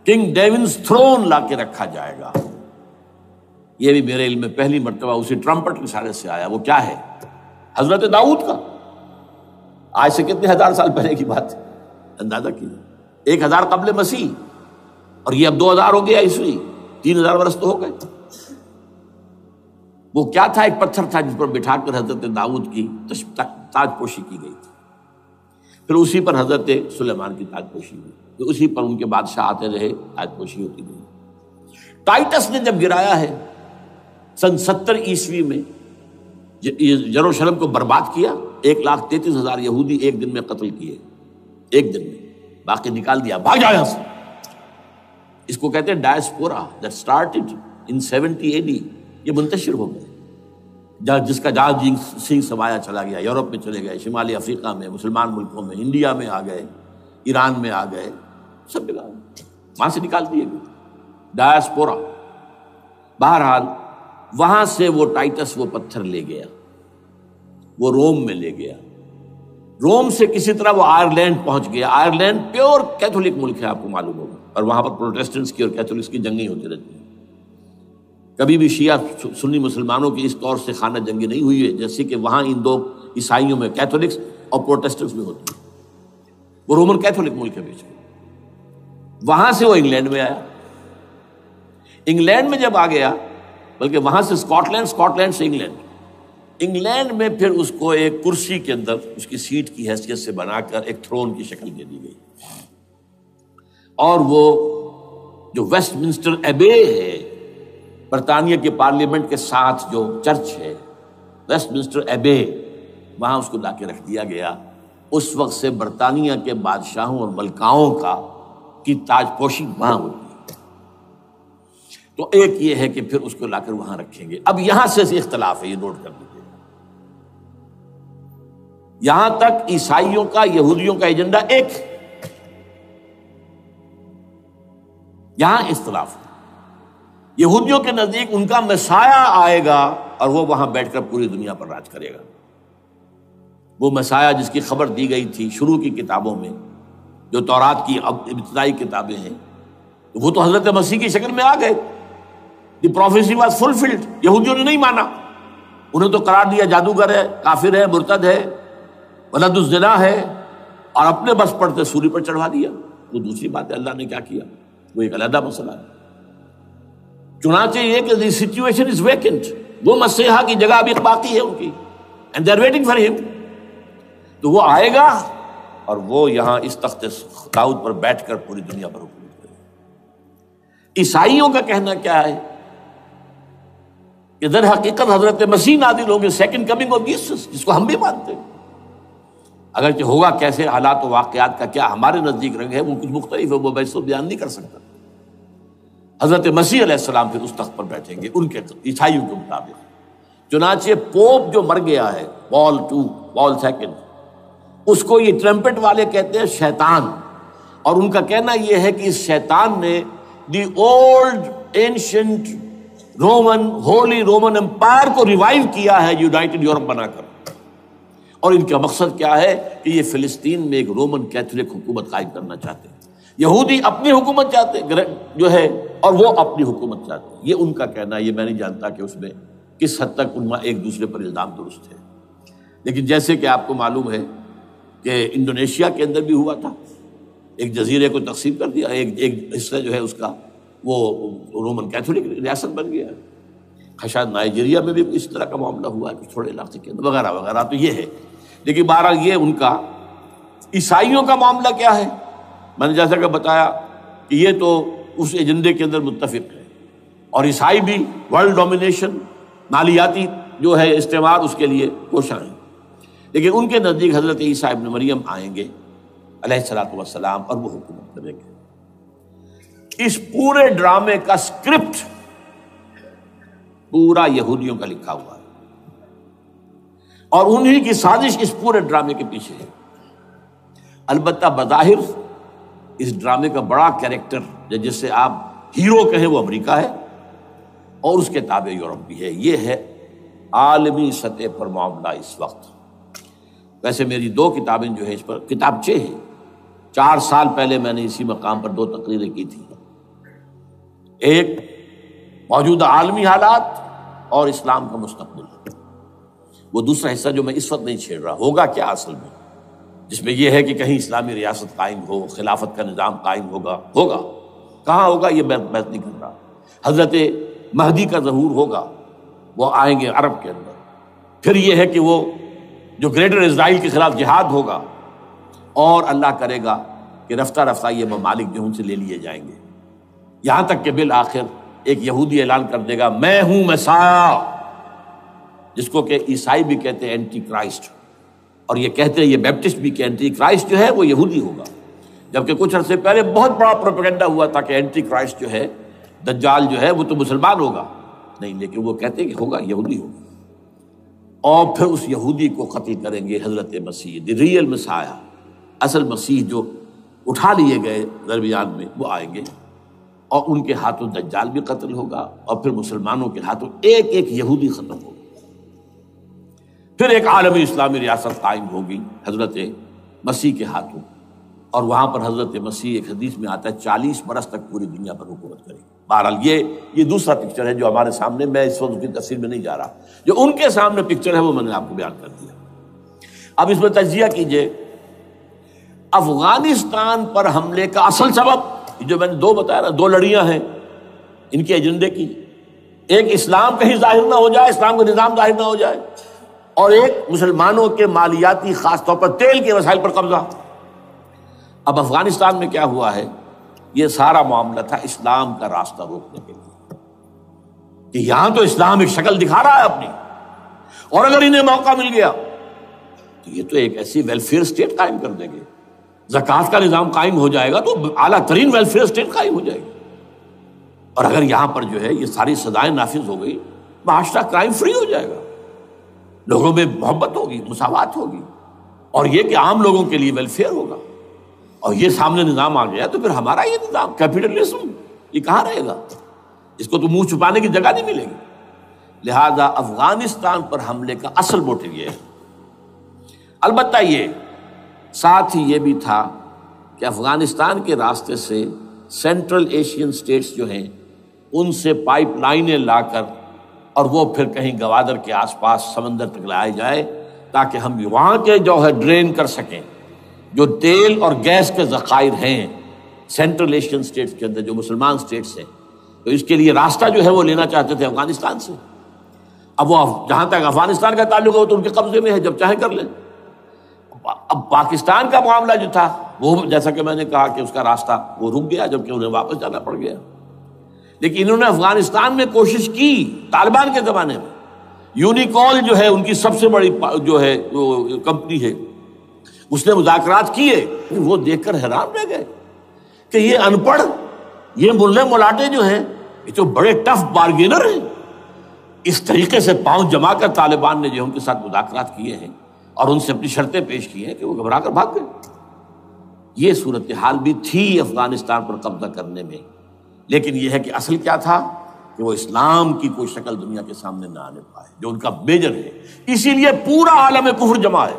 کنگ ڈیونز تھرون لا کے رکھا جائے گا۔ یہ بھی میرے علم میں پہلی مرتبہ اسی ٹرمپٹ کے اشارے سے آیا۔ وہ کیا ہے؟ حضرت داؤد کا، آج سے کتنے ہزار سال پہلے کی بات ہے، اندازہ کیجیے، 1000 قبل مسیح، اور یہ اب 2000 ہو گیا عیسوی، 3000 برس تو ہو گئے۔ وہ کیا تھا؟ ایک پتھر تھا جس پر بٹھا کر حضرت داؤد کی تاج پوشی کی گئی تھی، پھر اسی پر حضرت سلیمان کی تاج پوشی ہوئی، پھر اسی پر ان کے بادشاہ آتے رہے، تاج پوشی ہوتی گئی۔ ٹائٹس نے جب گرایا ہے سن 70 عیسوی میں، یروشلم کو برباد کیا، 1,33,000 یہودی ایک دن میں قتل کیے، ایک دن میں، باقی نکال دیا، بھاگ جاؤ یہاں سے۔ اس کو کہتے ہیں diaspora, that started in 70 AD، یہ منتشر ہو گئے، جس کا جہاز سنگھ سمایا چلا گیا، یورپ میں چلے گئے، شمالی افریقہ میں، مسلمان ملکوں میں، انڈیا میں آ گئے، ایران میں آ گئے، سب جگہ وہاں سے نکال دیے گئے، ڈائسپورا۔ بہرحال وہاں سے وہ ٹائٹس وہ پتھر لے گیا، وہ روم میں لے گیا، روم سے کسی طرح وہ آئرلینڈ پہنچ گیا۔ آئرلینڈ پیور کیتھولک ملک ہے، آپ کو معلوم ہوگا، اور وہاں پر پروٹیسٹنٹس کی اور کیتھولکس کی جنگیں ہوتی رہتی ہیں۔ کبھی بھی شیعہ سنی مسلمانوں کی اس طور سے خانہ جنگی نہیں ہوئی ہے جیسے کہ وہاں ان دو عیسائیوں میں، کیتھولکس اور پروٹیسٹنٹس میں ہوتی ہے۔ وہ رومن کیتھولک ملک ہے بیچ میں۔ وہاں سے وہ انگلینڈ میں آیا، انگلینڈ میں جب آ گیا، بلکہ وہاں سے اسکاٹ لینڈ سے انگلینڈ میں پھر اس کو ایک کرسی کے اندر اس کی سیٹ کی حیثیت سے بنا کر ایک تھرون کی شکل دے دی گئی، اور وہ جو ویسٹ منسٹر ایبے ہے، برطانیہ کے پارلیمنٹ کے ساتھ جو چرچ ہے، ویسٹ منسٹر ایبے، وہاں اس کو لا کے رکھ دیا گیا۔ اس وقت سے برطانیہ کے بادشاہوں اور ملکاؤں کی تاج پوشی وہاں ہوتی ہے۔ تو ایک یہ ہے کہ پھر اس کو لا کر وہاں رکھیں گے۔ اب یہاں سے اختلاف ہے، یہ نوٹ کر لیجیے، یہاں تک عیسائیوں کا، یہودیوں کا ایجنڈا ایک، یہاں اختلاف ہے۔ یہودیوں کے نزدیک ان کا مسیح آئے گا اور وہ وہاں بیٹھ کر پوری دنیا پر راج کرے گا۔ وہ مسیح جس کی خبر دی گئی تھی شروع کی کتابوں میں، جو تورات کی ابتدائی کتابیں ہیں، وہ تو حضرت مسیح کی شکل میں آ گئے۔ دی پروفیسی واز فلفلڈ۔ یہودیوں نے نہیں مانا، انہیں تو قرار دیا جادوگر ہے، کافر ہے، مرتد ہے، ولد الزنا ہے، اور اپنے بس پڑتے سولی پر چڑھوا دیا۔ وہ دوسری بات ہے، اللہ نے کیا کیا، وہ ایک علیحدہ مسئلہ ہے۔ چنانچہ یہ کہ دی سچویشن از ویکنٹ، وہ مسیحا کی جگہ ابھی باقی ہے ان کی، and they are waiting for him. تو وہ آئے گا اور وہ یہاں اس تخت داؤد پر بیٹھ کر پوری دنیا پر حکومت کرے گا۔ عیسائیوں کا کہنا کیا ہے کہ در حقیقت حضرت مسیح نازل ہوں گے، سیکنڈ کمنگ آف جیسس، جس کو ہم بھی مانتے ہیں، اگرچہ ہوگا کیسے، حالات و واقعات کا کیا ہمارے نزدیک رنگ ہے وہ کچھ مختلف ہے، وہ میں اس کو بیان نہیں کر سکتا۔ حضرت مسیح علیہ السلام پھر اس تخت پر بیٹھیں گے ان کے عیسائیوں کے مطابق۔ چنانچہ پوپ جو مر گیا ہے، پال سیکنڈ، اس کو یہ ٹرمپٹ والے کہتے ہیں شیطان، اور ان کا کہنا یہ ہے کہ اس شیطان نے the old ancient Roman holy Roman empire کو ریوائیو کیا ہے یونائٹڈ یورپ بنا کر، اور ان کا مقصد کیا ہے کہ یہ فلسطین میں ایک رومن کیتھولک حکومت قائم کرنا چاہتے ہیں۔ یہودی اپنی حکومت چاہتے جو ہے، اور وہ اپنی حکومت چاہتے ہیں، یہ ان کا کہنا ہے۔ یہ میں نہیں جانتا کہ اس میں کس حد تک ان ایک دوسرے پر الزام درست ہے، لیکن جیسے کہ آپ کو معلوم ہے کہ انڈونیشیا کے اندر بھی ہوا تھا، ایک جزیرے کو تقسیم کر دیا، ایک حصہ جو ہے اس کا وہ رومن کیتھولک ریاست بن گیا ہے۔ شاید نائجیریا میں بھی اس طرح کا معاملہ ہوا ہے، کچھ تھوڑے علاقے کے اندر، وغیرہ وغیرہ۔ تو یہ ہے، لیکن بہرحال یہ ان کا۔ عیسائیوں کا معاملہ کیا ہے؟ میں نے جیسا کہ بتایا کہ یہ تو اس ایجنڈے کے اندر متفق ہے، اور عیسائی بھی ورلڈ ڈومینیشن، مالیاتی جو ہے استعمار، اس کے لیے کوشاں ہیں۔ لیکن ان کے نزدیک حضرت عیسیٰ ابن مریم آئیں گے علیہ الصلوۃ والسلام، اور وہ حکومت کریں گے۔ اس پورے ڈرامے کا اسکرپٹ پورا یہودیوں کا لکھا ہوا ہے، اور انہی کی سازش اس پورے ڈرامے کے پیچھے ہے۔ البتہ بظاہر اس ڈرامے کا بڑا کیریکٹر جس سے آپ ہیرو کہیں وہ امریکہ ہے، اور اس کے تابع یورپ بھی ہے. یہ ہے عالمی سطح پر معاملہ اس وقت. ویسے میری 2 کتابیں جو ہے اس پر کتابچے ہیں. 4 سال پہلے میں نے اسی مقام پر 2 تقریریں کی تھی. ایک موجودہ عالمی حالات اور اسلام کا مستقبل. وہ دوسرا حصہ جو میں اس وقت نہیں چھیڑ رہا، ہوگا کیا اصل میں، جس میں یہ ہے کہ کہیں اسلامی ریاست قائم ہو، خلافت کا نظام قائم ہوگا کہاں ہوگا یہ میں بحث نہیں کر رہا. حضرت مہدی کا ظہور ہوگا، وہ آئیں گے عرب کے اندر. پھر یہ ہے کہ وہ جو گریٹر اسرائیل کے خلاف جہاد ہوگا، اور اللہ کرے گا کہ رفتہ رفتہ یہ ممالک جو ان سے لے لیے جائیں گے، یہاں تک کہ بالآخر ایک یہودی اعلان کر دے گا میں ہوں مسیح، جس کو کہ عیسائی بھی کہتے ہیں اینٹی کرائسٹ، اور یہ کہتے ہیں یہ بیپٹسٹ بھی کہ اینٹی کرائسٹ جو ہے وہ یہودی ہوگا. جبکہ کچھ عرصے پہلے بہت بڑا پروپیگنڈا ہوا تھا کہ اینٹی کرائسٹ جو ہے، دجال جو ہے، وہ تو مسلمان ہوگا. نہیں، لیکن وہ کہتے ہیں کہ ہوگا یہودی ہوگا. اور پھر اس یہودی کو قتل کریں گے حضرت مسیح، دی ریئل مسیح، اصل مسیح جو اٹھا لیے گئے درمیان میں، وہ آئیں گے اور ان کے ہاتھوں دجال بھی قتل ہوگا، اور پھر مسلمانوں کے ہاتھوں ایک ایک یہودی ختم ہوگا. پھر ایک عالمی اسلامی ریاست قائم ہوگی حضرت مسیح کے ہاتھوں، اور وہاں پر حضرت مسیح ایک حدیث میں آتا ہے 40 برس تک پوری دنیا پر حکومت کرے گی. بہرحال یہ دوسرا پکچر ہے جو ہمارے سامنے، میں اس وقت کی تفصیل میں نہیں جا رہا. جو ان کے سامنے پکچر ہے وہ میں نے آپ کو بیان کر دیا. اب اس میں تجزیہ کیجئے افغانستان پر حملے کا اصل سبب جو میں نے 2 بتایا نا، 2 لڑیاں ہیں ان کے ایجنڈے کی. ایک اسلام کہیں ظاہر نہ ہو جائے، اسلام کا نظام ظاہر نہ ہو جائے، اور ایک مسلمانوں کے مالیاتی خاص طور پر تیل کے وسائل پر قبضہ. اب افغانستان میں کیا ہوا ہے، یہ سارا معاملہ تھا اسلام کا راستہ روکنے کے لیے، کہ یہاں تو اسلام ایک شکل دکھا رہا ہے اپنی، اور اگر انہیں موقع مل گیا تو یہ تو ایک ایسی ویلفیئر اسٹیٹ قائم کر دیں گے، زکوٰۃ کا نظام قائم ہو جائے گا تو اعلیٰ ترین ویلفیئر اسٹیٹ قائم ہو جائے گی. اور اگر یہاں پر جو ہے یہ ساری سزائیں نافذ ہو گئی، معاشرہ کرائم فری ہو جائے گا، لوگوں میں محبت ہوگی، مساوات ہوگی، اور یہ کہ عام لوگوں کے لیے ویلفیئر ہوگا. اور یہ سامنے نظام آ گیا تو پھر ہمارا یہ نظام کیپٹلزم یہ کہاں رہے گا، اس کو تو منہ چھپانے کی جگہ نہیں ملے گی. لہذا افغانستان پر حملے کا اصل موٹو یہ ہے. البتہ یہ ساتھ ہی یہ بھی تھا کہ افغانستان کے راستے سے سینٹرل ایشین سٹیٹس جو ہیں ان سے پائپ لائنیں لا کر، اور وہ پھر کہیں گوادر کے آس پاس سمندر تک لائے جائے، تاکہ ہم وہاں کے جو ہے ڈرین کر سکیں جو تیل اور گیس کے ذخائر ہیں سینٹرل ایشین سٹیٹس کے اندر جو مسلمان سٹیٹس ہیں. تو اس کے لیے راستہ جو ہے وہ لینا چاہتے تھے افغانستان سے. اب وہ جہاں تک افغانستان کا تعلق ہے تو ان کے قبضے میں ہے، جب چاہیں کر لیں. اب پاکستان کا معاملہ جو تھا وہ جیسا کہ میں نے کہا کہ اس کا راستہ وہ رک گیا، جبکہ انہیں واپس جانا پڑ گیا. لیکن انہوں نے افغانستان میں کوشش کی طالبان کے زمانے میں. یونیکول جو ہے ان کی سب سے بڑی جو ہے کمپنی ہے، اس نے مذاکرات کیے. وہ دیکھ کر حیران رہ گئے کہ یہ ان پڑھ، یہ ملے ملاٹے جو ہیں یہ تو بڑے ٹف بارگینر ہیں. اس طریقے سے پاؤں جما کر طالبان نے جو ان کے ساتھ مذاکرات کیے ہیں اور ان سے اپنی شرطیں پیش کی ہیں کہ وہ گھبرا کر بھاگ گئے. یہ صورتحال بھی تھی افغانستان پر قبضہ کرنے میں. لیکن یہ ہے کہ اصل کیا تھا کہ وہ اسلام کی کوئی شکل دنیا کے سامنے نہ آنے پائے، جو ان کا میجر ہے. اسی لیے پورا عالم کفر جمع ہے،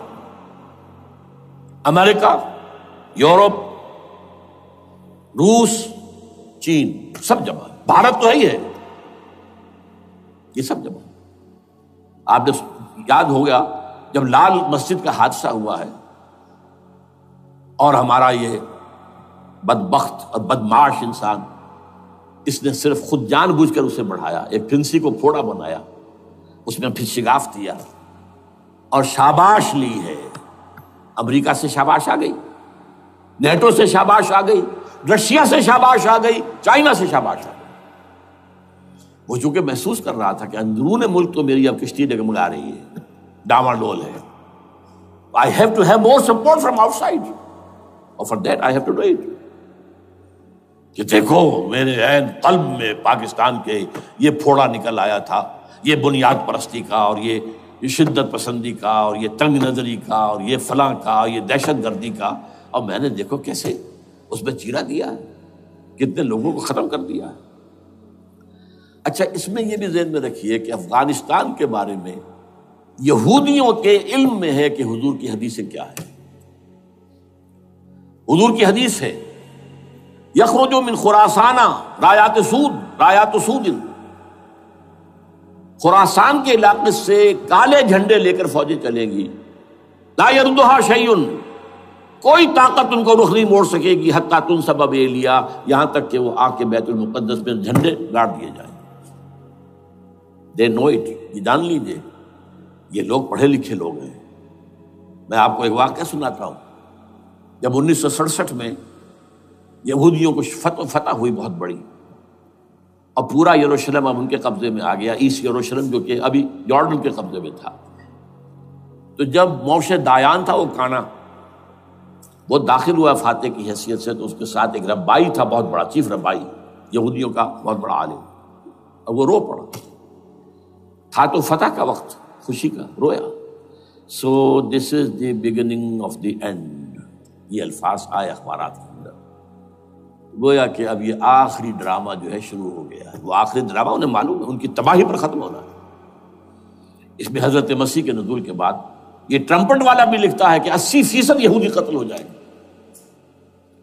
امریکہ، یورپ، روس، چین، سب جمع ہے. بھارت تو ہے ہی ہے، یہ سب جمع ہے. آپ نے یاد ہو گیا جب لال مسجد کا حادثہ ہوا ہے اور ہمارا یہ بدبخت اور بدمعاش انسان، اس نے صرف خود جان بوجھ کر اسے بڑھایا، ایک پھنسی کو پھوڑا بنایا، اس میں پھر شگاف دیا اور شاباش لی ہے. امریکہ سے شاباش آ گئی، نیٹو سے شاباش آ گئی، رشیا سے شاباش آ گئی، چائنا سے شاباش آ گئی. وہ چونکہ محسوس کر رہا تھا کہ اندرون ملک تو میری اب کشتی ڈگمگا رہی ہے، ڈاماڈول ہے. I have to have more support from outside. اور for that I have to do it. کہ دیکھو میرے عین قلب میں پاکستان کے یہ پھوڑا نکل آیا تھا، یہ بنیاد پرستی کا اور یہ شدت پسندی کا اور یہ تنگ نظری کا اور یہ فلاں کا، یہ دہشت گردی کا، اور میں نے دیکھو کیسے اس میں چیرا دیا ہے، کتنے لوگوں کو ختم کر دیا ہے. اچھا، اس میں یہ بھی ذہن میں رکھیے کہ افغانستان کے بارے میں یہودیوں کے علم میں ہے کہ حضور کی حدیثیں کیا ہے. حضور کی حدیث ہے یخرج من خراسان رایات سود. خراسان کے علاقے سے کالے جھنڈے لے کر فوجیں چلیں گی. لا یردھا شیء، کوئی طاقت ان کو رخ نہیں موڑ سکے گی. حتیٰ تنصب بیلیا، یہاں تک کہ وہ آ کے بیت المقدس میں جھنڈے گاڑ دیے جائیں. دے نو اٹ، یہ جان لیجیے یہ لوگ پڑھے لکھے لوگ ہیں. میں آپ کو ایک واقعہ سناتا ہوں. جب 1967 میں یہودیوں کو فتح ہوئی بہت بڑی، اور پورا یروشلم اب ان کے قبضے میں آ گیا، ایسٹ یروشلم جو کہ ابھی جارڈن کے قبضے میں تھا. تو جب موشے دایان تھا وہ کانا، وہ داخل ہوا فاتح کی حیثیت سے، تو اس کے ساتھ ایک ربائی تھا بہت بڑا، چیف ربائی یہودیوں کا بہت بڑا عالم، اور وہ رو پڑا. تھا تو فتح کا وقت، خوشی کا، رویا. So this is the beginning of the end, یہ الفاظ آئے اخبارات کے اندر. گویا کہ اب یہ آخری ڈرامہ جو ہے شروع ہو گیا ہے. وہ آخری ڈرامہ انہیں معلوم ہے ان کی تباہی پر ختم ہونا ہے. اس میں حضرت مسیح کے نزول کے بعد یہ ٹرمپٹ والا بھی لکھتا ہے کہ 80% یہودی قتل ہو جائیں گے.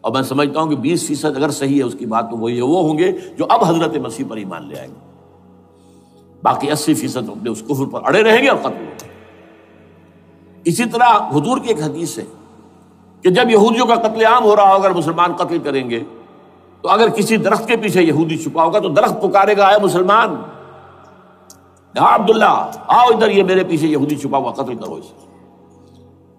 اور میں سمجھتا ہوں کہ 20% اگر صحیح ہے اس کی بات، تو وہ ہوں گے جو اب حضرت مسیح پر ایمان لے آئیں گے. باقی 80% اپنے اس کفر پر اڑے رہیں گے اور قتل ہوں گے. اسی طرح حضور کی ایک حدیث ہے کہ جب یہودیوں کا قتل عام ہو رہا ہوگا، اگر مسلمان قتل کریں گے، تو اگر کسی درخت کے پیچھے یہودی چھپا ہوگا تو درخت پکارے گا، اے مسلمان، یا عبداللہ آؤ ادھر، یہ میرے پیچھے یہودی چھپا ہوا، قتل کرو اسے.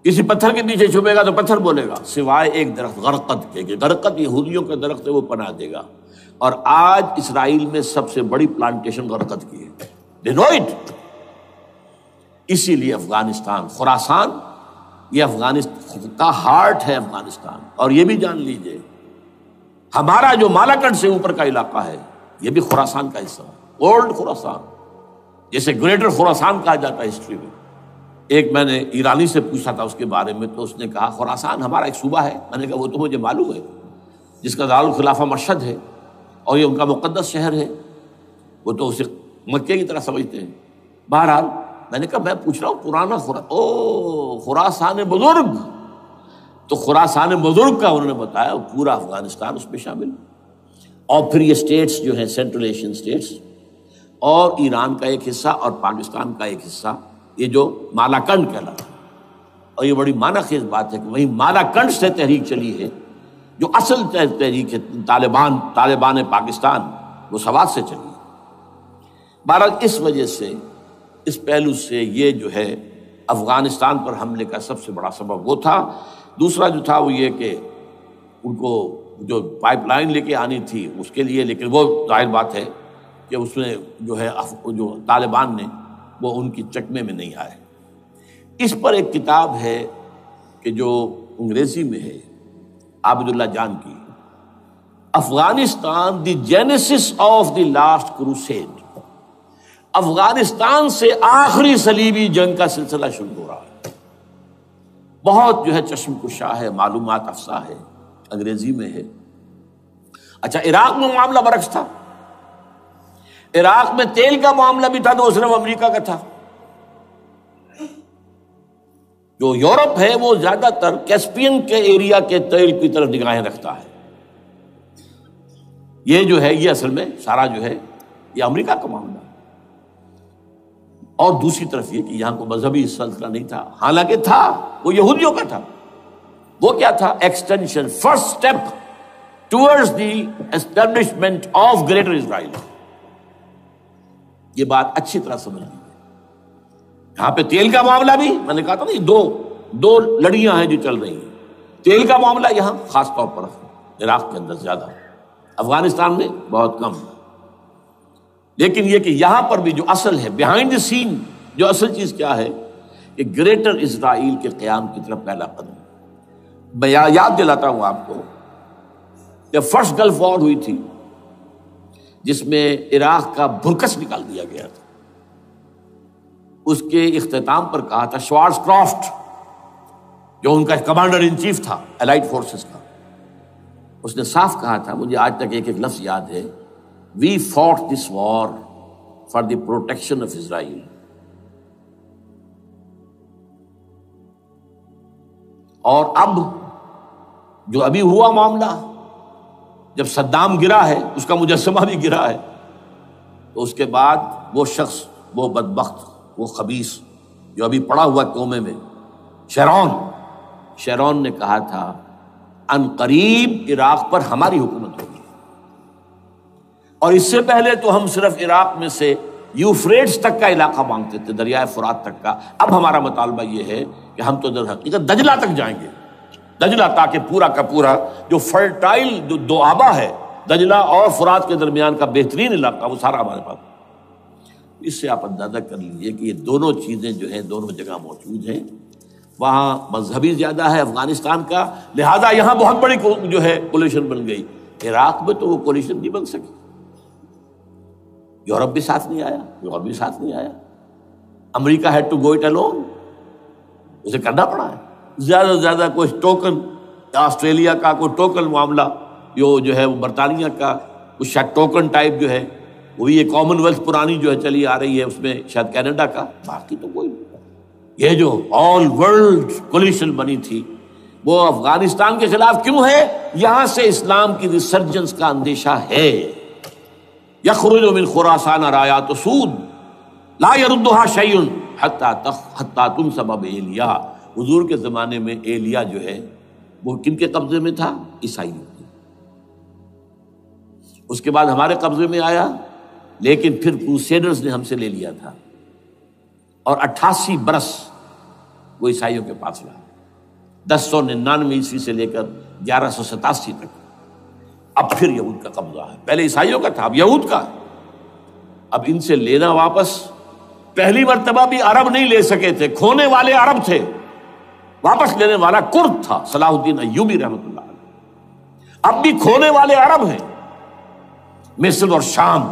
کسی پتھر کے پیچھے چھپے گا تو پتھر بولے گا، سوائے ایک درخت غرقد کے، کہ غرقد یہودیوں کے درخت ہے، وہ پناہ دے گا. اور آج اسرائیل میں سب سے بڑی پلانٹیشن غرقد کی ہے. They know it. اسی لیے افغانستان، خراسان، یہ افغانستان کا ہارٹ ہے افغانستان. اور یہ بھی جان لیجئے ہمارا جو مالاکنڈ سے اوپر کا علاقہ ہے یہ بھی خراسان کا حصہ ہے، اولڈ خراسان، جیسے گریٹر خراسان کہا جاتا ہے ہسٹری میں. ایک میں نے ایرانی سے پوچھا تھا اس کے بارے میں، تو اس نے کہا خراسان ہمارا ایک صوبہ ہے. میں نے کہا وہ تو مجھے معلوم ہے، جس کا دارالخلافہ مشہد ہے اور یہ ان کا مقدس شہر ہے. وہ تو اسے مکے کی طرح سمجھتے ہیں. بہرحال میں نے کہا میں پوچھ رہا ہوں پرانا خراسان بزرگ. تو خراسان بزرگ کا انہوں نے بتایا پورا افغانستان اس میں شامل. اور پھر یہ اسٹیٹس جو ہیں سینٹرل ایشین اسٹیٹس، اور ایران کا ایک حصہ اور پاکستان کا ایک حصہ، یہ جو مالاکنڈ کہلاتا ہے. اور یہ بڑی معنی خیز بات ہے کہ وہیں مالاکنڈ سے تحریک چلی ہے، جو اصل تحریک ہے طالبان پاکستان، وہ سوات سے چلی ہے. بہرحال اس وجہ سے، اس پہلو سے یہ جو ہے افغانستان پر حملے کا سب سے بڑا سبب وہ تھا. دوسرا جو تھا وہ یہ کہ ان کو جو پائپ لائن لے کے آنی تھی اس کے لیے، لیکن وہ ظاہر بات ہے کہ اس میں جو ہے جو طالبان نے وہ ان کی چکمے میں نہیں آئے. اس پر ایک کتاب ہے کہ جو انگریزی میں ہے عابد اللہ جان کی، Afghanistan the genesis of the last crusade. Afghanistan سے آخری صلیبی جنگ کا سلسلہ شروع ہو رہا ہے. بہت جو ہے چشم کشا ہے، معلومات افزا ہے، انگریزی میں ہے. اچھا، عراق میں معاملہ برعکس تھا. عراق میں تیل کا معاملہ بھی تھا تو وہ صرف امریکہ کا تھا. جو یورپ ہے وہ زیادہ تر کیسپین کے ایریا کے تیل کی طرف نگاہیں رکھتا ہے. یہ جو ہے یہ اصل میں سارا جو ہے یہ امریکہ کا معاملہ ہے. اور دوسری طرف یہ کہ یہاں کو مذہبی سلسلہ نہیں تھا، حالانکہ تھا، وہ یہودیوں کا تھا. وہ کیا تھا؟ Extension, first step towards the establishment of Greater Israel. یہ بات اچھی طرح سمجھ لیجیے. یہاں پہ تیل کا معاملہ بھی، میں نے کہا تھا نا دو لڑیاں ہیں جو چل رہی ہیں. تیل کا معاملہ یہاں خاص طور پر عراق کے اندر زیادہ، افغانستان میں بہت کم. لیکن یہ کہ یہاں پر بھی جو اصل ہے بیہائنڈ دی سین، جو اصل چیز کیا ہے کہ گریٹر اسرائیل کے قیام کی طرف پہلا قدم. میں یاد دلاتا ہوں آپ کو، جب فرسٹ گلف وار ہوئی تھی جس میں عراق کا بھرکس نکال دیا گیا تھا، اس کے اختتام پر کہا تھا شوارز کرافٹ، جو ان کا کمانڈر ان چیف تھا الائڈ فورسز کا، اس نے صاف کہا تھا، مجھے آج تک ایک ایک لفظ یاد ہے، we fought this war for the protection of Israel. اور اب جو ابھی ہوا معاملہ، جب صدام گرا ہے، اس کا مجسمہ بھی گرا ہے، تو اس کے بعد وہ شخص، وہ بدبخت، وہ خبیث جو ابھی پڑا ہوا کومے میں، شیرون نے کہا تھا ان قریب عراق پر ہماری حکومت ہوگی، اور اس سے پہلے تو ہم صرف عراق میں سے یوفریٹس تک کا علاقہ مانگتے تھے، دریائے فرات تک کا، اب ہمارا مطالبہ یہ ہے کہ ہم تو در حقیقت دجلہ تک جائیں گے، دجلہ، تاکہ پورا کا پورا جو فرٹائل جو دو آبا ہے دجلہ اور فرات کے درمیان کا بہترین علاقہ، وہ سارا ہمارے پاس۔ اس سے آپ اندازہ کر لیجئے کہ یہ دونوں چیزیں جو ہیں دونوں جگہ موجود ہیں۔ وہاں مذہبی زیادہ ہے افغانستان کا، لہذا یہاں بہت بڑی جو ہے کولیشن بن گئی۔ عراق میں تو وہ کولیشن نہیں بن سکی، یورپ بھی ساتھ نہیں آیا، امریکہ had to go it alone, اسے کرنا پڑا ہے۔ زیادہ سے زیادہ کوئی ٹوکن، آسٹریلیا کا کوئی ٹوکن معاملہ جو ہے وہ برطانیہ کا کچھ شاید ٹوکن ٹائپ جو ہے، وہی یہ کامن ویلتھ پرانی جو ہے چلی آ رہی ہے، اس میں شاید کینیڈا کا، باقی تو کوئی نہیں۔ یہ جو آل ورلڈ کولیشن بنی تھی وہ افغانستان کے خلاف کیوں ہے؟ یہاں سے اسلام کی ریسرجنس کا اندیشہ ہے۔ یخرج من خراسان رایات سود لا یردها شیء حتی تنصب بایلیا۔ حضور کے زمانے میں ایلیا جو ہے وہ کن کے قبضے میں تھا؟ عیسائیوں کے۔ اس کے بعد ہمارے قبضے میں آیا، لیکن پھر کروسیڈرز نے ہم سے لے لیا تھا، اور 88 برس وہ عیسائیوں کے پاس رہا، 1099 عیسوی سے لے کر 1187 تک۔ اب پھر یہود کا قبضہ ہے، پہلے عیسائیوں کا تھا، اب یہود کا۔ اب ان سے لینا واپس، پہلی مرتبہ بھی عرب نہیں لے سکے تھے، کھونے والے عرب تھے، واپس لینے والا کرد تھا، صلاح الدین ایوبی رحمۃ اللہ علیہ۔ اب بھی کھونے والے عرب ہیں، مصر اور شام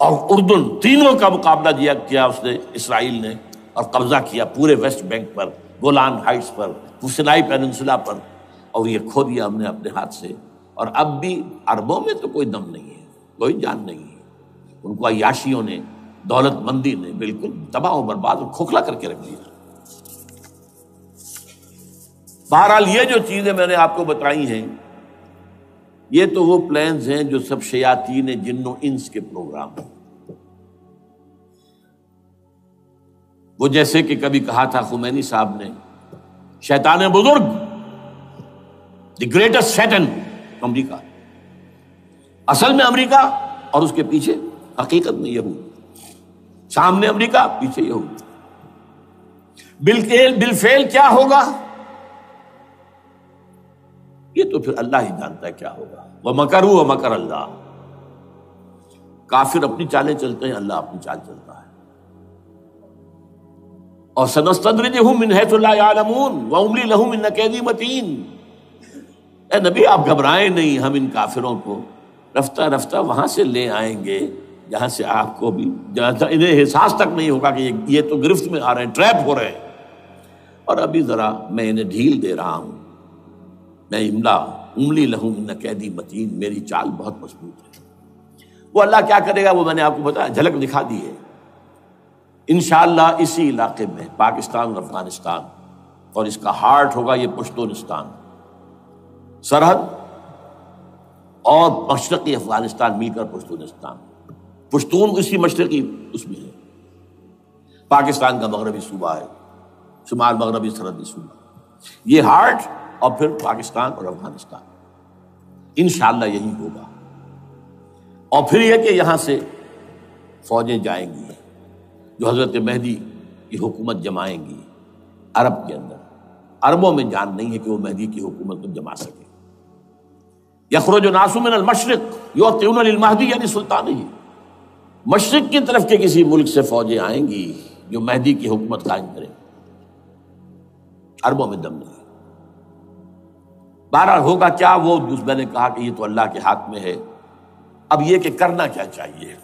اور اردن، تینوں کا مقابلہ کیا اس نے، اسرائیل نے، اور قبضہ کیا پورے ویسٹ بینک پر، گولان ہائٹس پر، سینائی پیننسولا پر، اور یہ کھو دیا ہم نے اپنے ہاتھ سے۔ اور اب بھی عربوں میں تو کوئی دم نہیں ہے، کوئی جان نہیں ہے، ان کو عیاشیوں نے، دولت مندی نے بالکل تباہ و برباد اور کھوکھلا کر کے رکھ دیا۔ بہرحال یہ جو چیزیں میں نے آپ کو بتائی ہیں، یہ تو وہ پلانز ہیں جو سب شیاطین جن و انس کے پروگرام ہیں۔ وہ جیسے کہ کبھی کہا تھا خمینی صاحب نے، شیطان بزرگ، دی گریٹسٹ شیطن، امریکہ، اصل میں امریکہ، اور اس کے پیچھے حقیقت میں یہود، سامنے امریکہ، پیچھے یہود۔ بالفعل کیا ہوگا یہ تو پھر اللہ ہی جانتا ہے کیا ہوگا۔ وَمَكَرُوا وَمَكَرَ اللَّهُ، کافر اپنی چالیں چلتے ہیں، اللہ اپنی چال چلتا ہے۔ اور سَنَسْتَدْرِجُهُم مِّنْ حَيْثُ لَا يَعْلَمُونَ وَأُمْلِي لَهُمْ إِنَّ كَيْدِي مَتِينٌ۔ اے نبی آپ گھبرائیں نہیں، ہم ان کافروں کو رفتہ رفتہ وہاں سے لے آئیں گے جہاں سے آپ کو بھی انہیں احساس تک نہیں ہوگا کہ یہ تو گرفت میں آ رہے ہیں، ٹریپ ہو رہے ہیں، اور ابھی ذرا میں انہیں ڈھیل دے رہا ہوں۔ میں املی لہم ان قیدی متین، میری چال بہت مضبوط ہے۔ وہ اللہ کیا کرے گا وہ میں نے آپ کو بتایا، جھلک دکھا دی ہے۔ انشاءاللہ اسی علاقے میں پاکستان اور افغانستان، اور اس کا ہارٹ ہوگا یہ پشتونستان، سرحد اور مشرقی افغانستان مل کر پشتونستان، پشتون اسی مشرقی اس میں ہے، پاکستان کا مغربی صوبہ ہے، شمال مغربی سرحدی صوبہ، یہ ہارٹ، اور پھر پاکستان اور افغانستان، انشاءاللہ یہی ہوگا۔ اور پھر یہ کہ یہاں سے فوجیں جائیں گی جو حضرت مہدی کی حکومت جمائیں گی عرب کے اندر۔ عربوں میں جان نہیں ہے کہ وہ مہدی کی حکومت کو جما سکے۔ یخرج ناس من المشرق یؤتون للمہدی یعنی سلطان ہی، مشرق کی طرف کے کسی ملک سے فوجیں آئیں گی جو مہدی کی حکومت قائم کریں، عربوں میں دم نہیں۔ بہرحال ہوگا کیا، وہ میں نے کہا کہ یہ تو اللہ کے ہاتھ میں ہے۔ اب یہ کہ کرنا کیا چاہیے،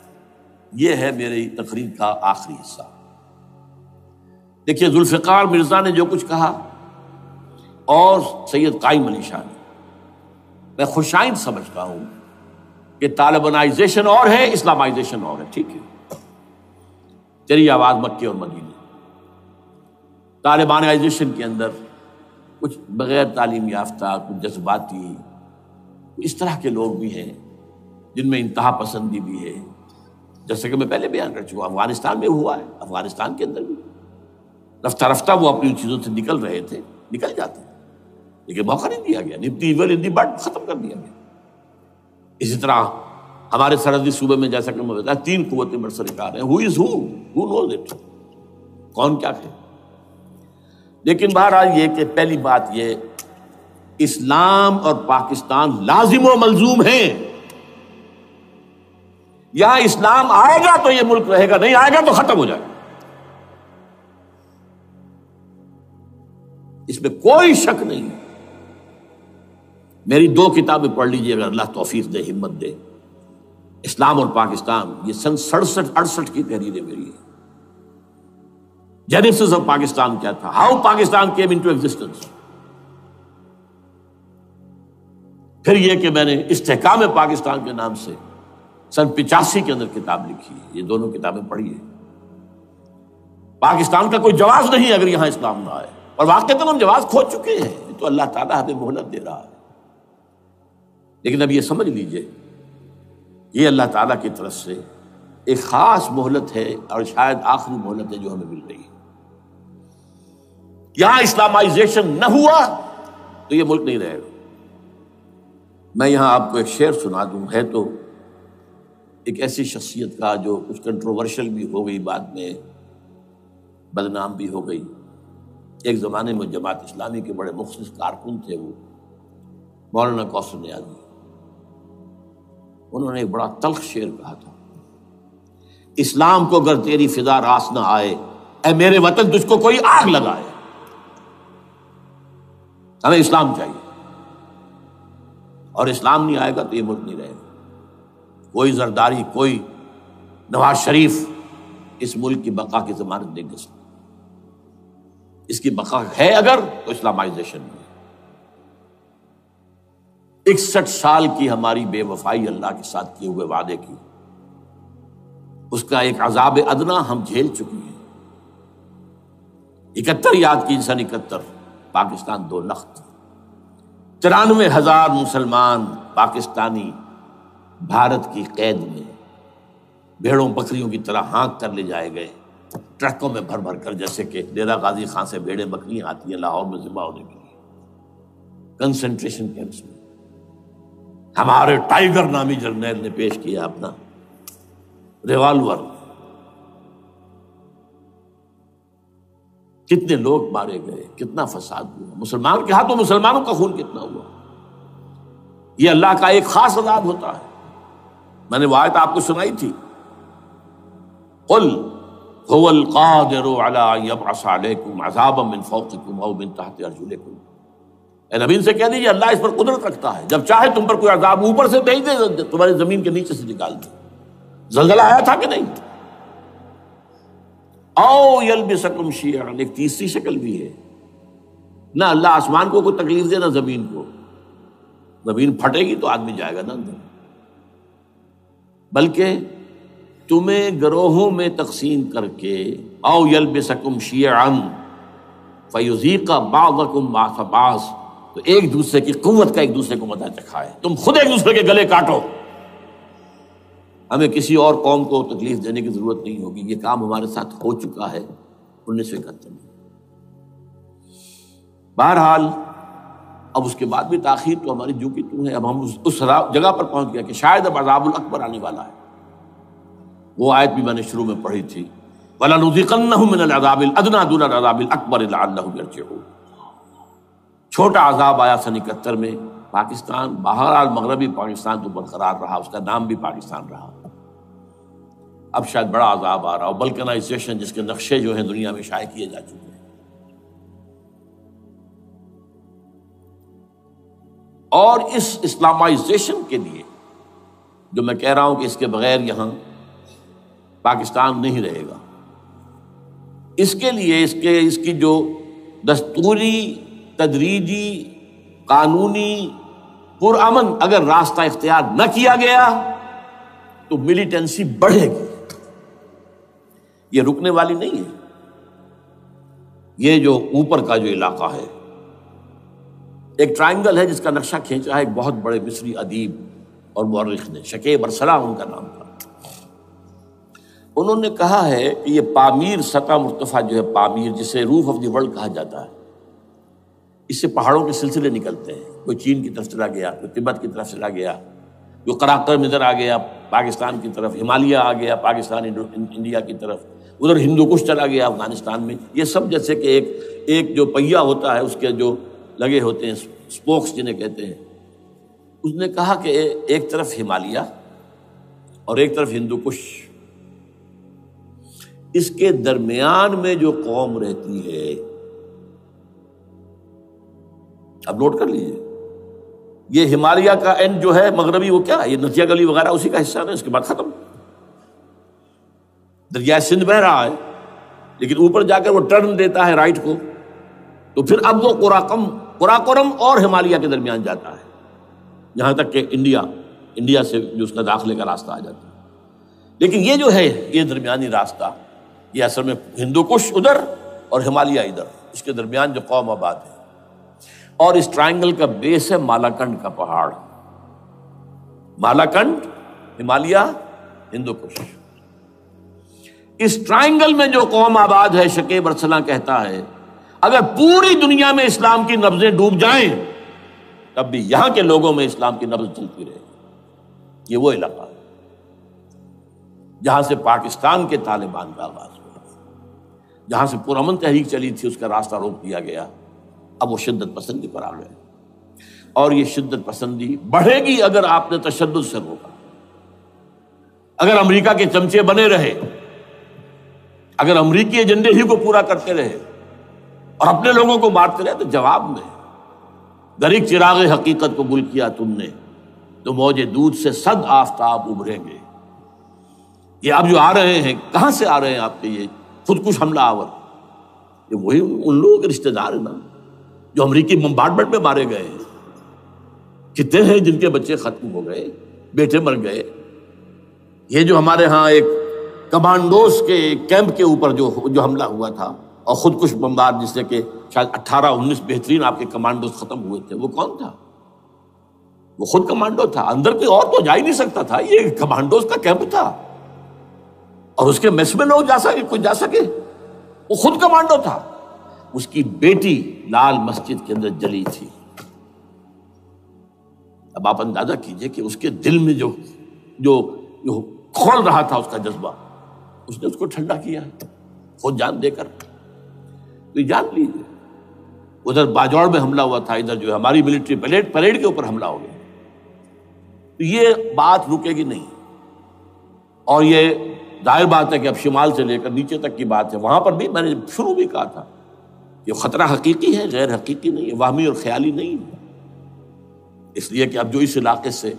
یہ ہے میری تقریر کا آخری حصہ۔ دیکھیے ذوالفقار مرزا نے جو کچھ کہا اور سید قائم علی شاہ نے، میں خوشائند سمجھتا ہوں کہ طالبانائزیشن اور ہے، اسلامائزیشن اور ہے، ٹھیک ہے، تیری آواز مکے اور مدینے. طالبانائزیشن کے اندر کچھ بغیر تعلیم یافتہ، کچھ جذباتی، اس طرح کے لوگ بھی ہیں جن میں انتہا پسندی بھی ہے. جیسے کہ میں پہلے بیان کر چکا، افغانستان میں ہوا ہے، افغانستان کے اندر بھی رفتہ رفتہ وہ اپنی چیزوں سے نکل رہے تھے، نکل جاتے، لیکن موقع نہیں دیا گیا. ختم کر دیا گیا. اسی طرح ہمارے سرحدی صوبے میں جیسا کہ میں بتایا 3 قوتیں برسرکار ہیں. who knows it؟ کون کیا کہے. لیکن بہرحال یہ کہ پہلی بات یہ، اسلام اور پاکستان لازم و ملزوم ہیں. یہاں اسلام آئے گا تو یہ ملک رہے گا، نہیں آئے گا تو ختم ہو جائے گا. اس میں کوئی شک نہیں. میری 2 کتابیں پڑھ لیجیے اگر اللہ توفیق دے، ہمت دے. اسلام اور پاکستان، یہ سن 67-68 کی تحریریں میری ہیں. جینیسس آف پاکستان کیا تھا، how Pakistan came into existence. پھر یہ کہ میں نے استحکام پاکستان کے نام سے سن 85 کے اندر کتاب لکھی ہے. یہ دونوں کتابیں پڑھی ہیں. پاکستان کا کوئی جواز نہیں اگر یہاں اسلام نہ آئے، اور واقعتاً ہم جواز کھو چکے ہیں. تو اللہ تعالیٰ ہمیں مہلت دے رہا ہے. لیکن اب یہ سمجھ لیجئے، یہ اللہ تعالیٰ کی طرف سے ایک خاص مہلت ہے، اور شاید آخری مہلت ہے جو ہمیں مل رہی ہے. یہاں اسلامائزیشن نہ ہوا تو یہ ملک نہیں رہے گا. میں یہاں آپ کو ایک شعر سنا دوں. ہے تو ایک ایسی شخصیت کا جو کچھ کنٹروورشل بھی ہو گئی، بعد میں بدنام بھی ہو گئی. ایک زمانے میں جماعت اسلامی کے بڑے مخلص کارکن تھے وہ، مولانا کوثر نیازی. انہوں نے ایک بڑا تلخ شعر کہا تھا، اسلام کو اگر تیری فضا راس نہ آئے، اے میرے وطن تجھ کو کوئی آگ لگائے. ہمیں اسلام چاہیے، اور اسلام نہیں آئے گا تو یہ ملک نہیں رہے گا. کوئی زرداری، کوئی نواز شریف اس ملک کی بقا کی ضمانت نہیں دے سکتا. اس کی بقا ہے اگر تو اسلامائزیشن میں. 61 سال کی ہماری بے وفائی اللہ کے ساتھ کیے ہوئے وعدے کی، اس کا ایک عذاب ادنا ہم جھیل چکے ہیں. 71 یاد کی، سن 71 پاکستان 2 لخت، 93,000 مسلمان پاکستانی بھارت کی قید میں بھیڑوں بکریوں کی طرح ہانک کر لے جائے گئے، ٹرکوں میں بھر بھر کر، جیسے کہ ڈیرہ غازی خان سے بھیڑیں بکریاں آتی ہیں لاہور میں ذبح ہونے کے لیے. کنسنٹریشن کیمپس میں ہمارے ٹائیگر نامی جرنیل نے پیش کیا اپنا ریوالور. کتنے لوگ مارے گئے، کتنا فساد ہوا. مسلمان کے ہاتھوں مسلمانوں کا خون کتنا ہوا. یہ اللہ کا ایک خاص عذاب ہوتا ہے. میں نے وہ آیت آپ کو سنائی تھی، قل هو القادر على ان يبعث عليكم عذابا من فوقكم او من تحت ارجلكم. اے نبی سے کہہ دیجیے اللہ اس پر قدرت رکھتا ہے، جب چاہے تم پر کوئی عذاب اوپر سے بھیج دے، تمہاری زمین کے نیچے سے نکال دے. زلزلہ آیا تھا کہ نہیں؟ او یلبسکم شیعا، ایک تیسری شکل بھی ہے. نہ اللہ آسمان کو کوئی تکلیف دے، نہ زمین کو. زمین پھٹے گی تو آدمی جائے گا نا اندر، بلکہ تمہیں گروہوں میں تقسیم کر کے، او یلبسکم شیعا فیذیق بعضکم بعض بعض، تو ایک دوسرے کی قوت کا ایک دوسرے کو مزہ چکھائے. تم خود ایک دوسرے کے گلے کاٹو. ہمیں کسی اور قوم کو تکلیف دینے کی ضرورت نہیں ہوگی. یہ کام ہمارے ساتھ ہو چکا ہے 1971 میں. بہرحال اب اس کے بعد بھی تاخیر تو ہماری جو کی تو ہے. اب ہم اس جگہ پر پہنچ گیا کہ شاید اب عذاب الاکبر آنے والا ہے. وہ آیت بھی میں نے شروع میں پڑھی تھی، وَلَنُذِيقَنَّهُم مِّنَ الْعَذَابِ الْأَدْنَىٰ دُونَ الْعَذَابِ الْأَكْبَرِ لَعَلَّهُمْ يَرْجِعُونَ. چھوٹا عذاب آیا سن 71 میں پاکستان. بہرحال مغربی پاکستان تو برقرار رہا، اس کا نام بھی پاکستان رہا. اب شاید بڑا عذاب آ رہا ہو، بلکنائزیشن جس کے نقشے جو ہیں دنیا میں شائع کیے جا چکے ہیں. اور اس اسلامائزیشن کے لیے جو میں کہہ رہا ہوں کہ اس کے بغیر یہاں پاکستان نہیں رہے گا، اس کے لیے اس کی جو دستوری، تدریجی، قانونی، پرامن اگر راستہ اختیار نہ کیا گیا تو ملیٹنسی بڑھے گی. یہ رکنے والی نہیں ہے. یہ جو اوپر کا جو علاقہ ہے، ایک ٹرائنگل ہے جس کا نقشہ کھینچا ہے ایک بہت بڑے مصری ادیب اور مورخ نے، شکیب ارسلہ ان کا نام تھا. انہوں نے کہا ہے کہ یہ پامیر سطح مرتفع جو ہے، پامیر جسے روف آف دی ورلڈ کہا جاتا ہے، اس سے پہاڑوں کے سلسلے نکلتے ہیں. کوئی چین کی طرف چلا گیا، کوئی تبت کی طرف چلا گیا، جو قراقرم ادھر آ گیا پاکستان کی طرف، ہمالیہ آ گیا پاکستان انڈیا کی طرف، ادھر ہندو کش چلا گیا افغانستان میں. یہ سب جیسے کہ ایک جو پہیا ہوتا ہے، اس کے جو لگے ہوتے ہیں اسپوکس جنہیں کہتے ہیں. اس نے کہا کہ ایک طرف ہمالیہ اور ایک طرف ہندو کش، اس کے درمیان میں جو قوم رہتی ہے، اب نوٹ کر لیجیے، یہ ہمالیہ کا اینڈ جو ہے مغربی، وہ کیا ہے، یہ نتیا گلی وغیرہ اسی کا حصہ ہے. اس کے بعد ختم، دریائے سندھ بہ رہا ہے، لیکن اوپر جا کر وہ ٹرن دیتا ہے رائٹ کو، تو پھر اب وہ قراقرم اور ہمالیہ کے درمیان جاتا ہے، یہاں تک کہ انڈیا سے جو اس کا داخلے کا راستہ آ جاتا ہے. لیکن یہ جو ہے، یہ درمیانی راستہ، یہ اصل میں ہندو کش ادھر اور ہمالیہ ادھر، اس کے درمیان جو قوم آباد ہے. اور اس ٹرائنگل کا بیس ہے مالاکنڈ کا پہاڑ، مالاکنڈ، ہمالیہ، ہندو کش. اس ٹرائنگل میں جو قوم آباد ہے، شکیب ارسلہ کہتا ہے اگر پوری دنیا میں اسلام کی نبضیں ڈوب جائیں تب بھی یہاں کے لوگوں میں اسلام کی نبض چلتی رہے گی. یہ وہ علاقہ ہے جہاں سے پاکستان کے طالبان کا آغاز ہوا، جہاں سے پرامن تحریک چلی تھی، اس کا راستہ روک دیا گیا. اب وہ شدت پسندی پر آ گئے، اور یہ شدت پسندی بڑھے گی اگر آپ نے تشدد سے روکا. اگر امریکہ کے چمچے بنے رہے، اگر امریکی ایجنڈے ہی کو پورا کرتے رہے اور اپنے لوگوں کو مارتے رہے، تو جواب میں گر ایک چراغ حقیقت قبول کیا تم نے تو موج دودھ سے 100 آفتاب ابھریں گے. یہ اب جو آ رہے ہیں، کہاں سے آ رہے ہیں آپ کے یہ خودکش حملہ آور؟ یہ وہی ان لوگوں کے رشتہ دار ہیں نا جو امریکی بمبارڈمنٹ میں مارے گئے ہیں. کتنے ہیں جن کے بچے ختم ہو گئے، بیٹے مر گئے. یہ جو ہمارے ہاں ایک کمانڈوز کے کیمپ کے اوپر جو حملہ ہوا تھا اور خودکش بمبار، جس سے کہ شاید 18-19 بہترین آپ کے کمانڈوز ختم ہوئے تھے، وہ کون تھا؟ وہ خود کمانڈو تھا. اندر کوئی اور تو جا ہی نہیں سکتا تھا، یہ کمانڈوز کا کیمپ تھا، اور اس کے میس میں لوگ کوئی جا سکے؟ وہ خود کمانڈو تھا. اس کی بیٹی لال مسجد کے اندر جلی تھی. اب آپ اندازہ کیجئے کہ اس کے دل میں جو کھول رہا تھا اس کا جذبہ، اس نے اس کو ٹھنڈا کیا خود جان دے کر. تو جان لیجیے، ادھر باجوڑ میں حملہ ہوا تھا، ادھر جو ہماری ملٹری پریڈ کے اوپر حملہ ہو گیا. تو یہ بات رکے گی نہیں. اور یہ ظاہر بات ہے کہ اب شمال سے لے کر نیچے تک کی بات ہے. وہاں پر بھی میں نے شروع بھی کہا تھا کہ خطرہ حقیقی ہے، غیر حقیقی نہیں ہے، وہمی اور خیالی نہیں ہے. اس لیے کہ اب جو اس علاقے سے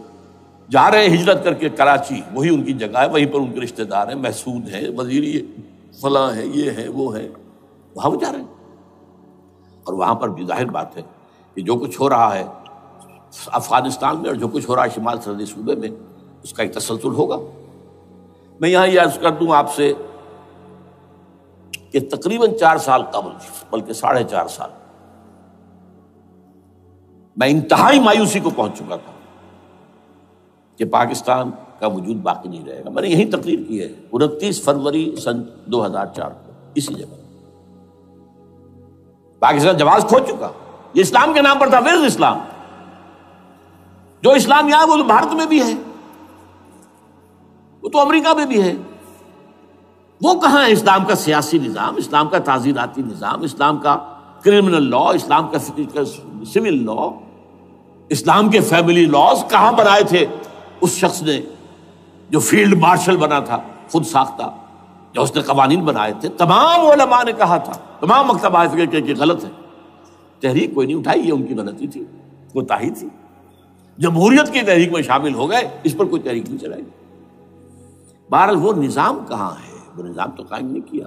جا رہے ہیں ہجرت کر کے کراچی، وہی ان کی جگہ ہے، وہیں پر ان کے رشتہ دار ہیں، محسود ہیں، وزیری فلاں ہے، یہ ہے وہ ہے، وہاں وہ جا رہے ہیں. اور وہاں پر بھی ظاہر بات ہے کہ جو کچھ ہو رہا ہے افغانستان میں اور جو کچھ ہو رہا ہے شمال سرحدی صوبے میں، اس کا ایک تسلسل ہوگا. میں یہاں یہ عرض کر دوں آپ سے کہ تقریباً 4 سال قبل، بلکہ 4.5 سال، میں انتہائی مایوسی کو پہنچ چکا تھا کہ پاکستان کا وجود باقی نہیں رہے گا. میں نے یہی تقریر کی ہے 29 فروری سن 2004 کو، اسی جگہ. پاکستان جواز کھو چکا. یہ اسلام کے نام پر تھا. ویئر اسلام؟ جو اسلام یہاں وہ تو بھارت میں بھی ہے، وہ تو امریکہ میں بھی ہے. وہ کہاں ہے اسلام کا سیاسی نظام، اسلام کا تعزیراتی نظام، اسلام کا کرمنل لا، اسلام کا سول لا، اسلام کے فیملی لاز کہاں بنائے تھے اس شخص نے جو فیلڈ مارشل بنا تھا، خود ساختہ، جو اس نے قوانین بنائے تھے. تمام علماء نے کہا تھا، تمام مکتبہ فکر کہ غلط ہے. تحریک کوئی نہیں اٹھائی، یہ ان کی غلطی تھی، کوتاہی تھی. جمہوریت کی تحریک میں شامل ہو گئے، اس پر کوئی تحریک نہیں چلائی. بہرحال وہ نظام کہاں ہے؟ وہ نظام تو قائم نہیں کیا.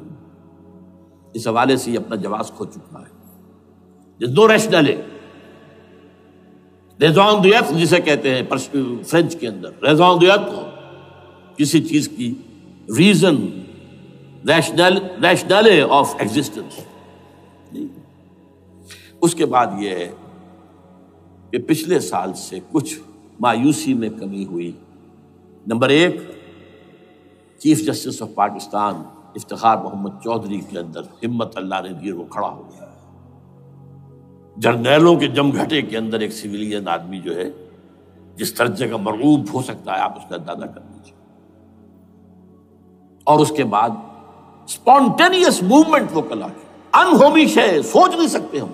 اس حوالے سے یہ اپنا جواز کھو چکا ہے. دو ریشنل ریزون دیت جسے کہتے ہیں فرینچ کے اندر، ریزون دیت کسی چیز کی ریزن ریشنل آف ایگزسٹنس. اس کے بعد یہ ہے کہ پچھلے سال سے کچھ مایوسی میں کمی ہوئی. Number 1، chief justice of Pakistan Iftikhar Muhammad Chaudhry کے اندر ہمت اللہ نے دی، وہ کھڑا ہو گیا. جرنیلوں کے جم گھٹے کے اندر ایک سویلین آدمی جو ہے جس درجے کا مرعوب ہو سکتا ہے آپ اس کا اندازہ کر لیجیے. اور اس کے بعد اسپونٹینیس موومنٹ وہ کلا کے انہومی شے سوچ نہیں سکتے ہم.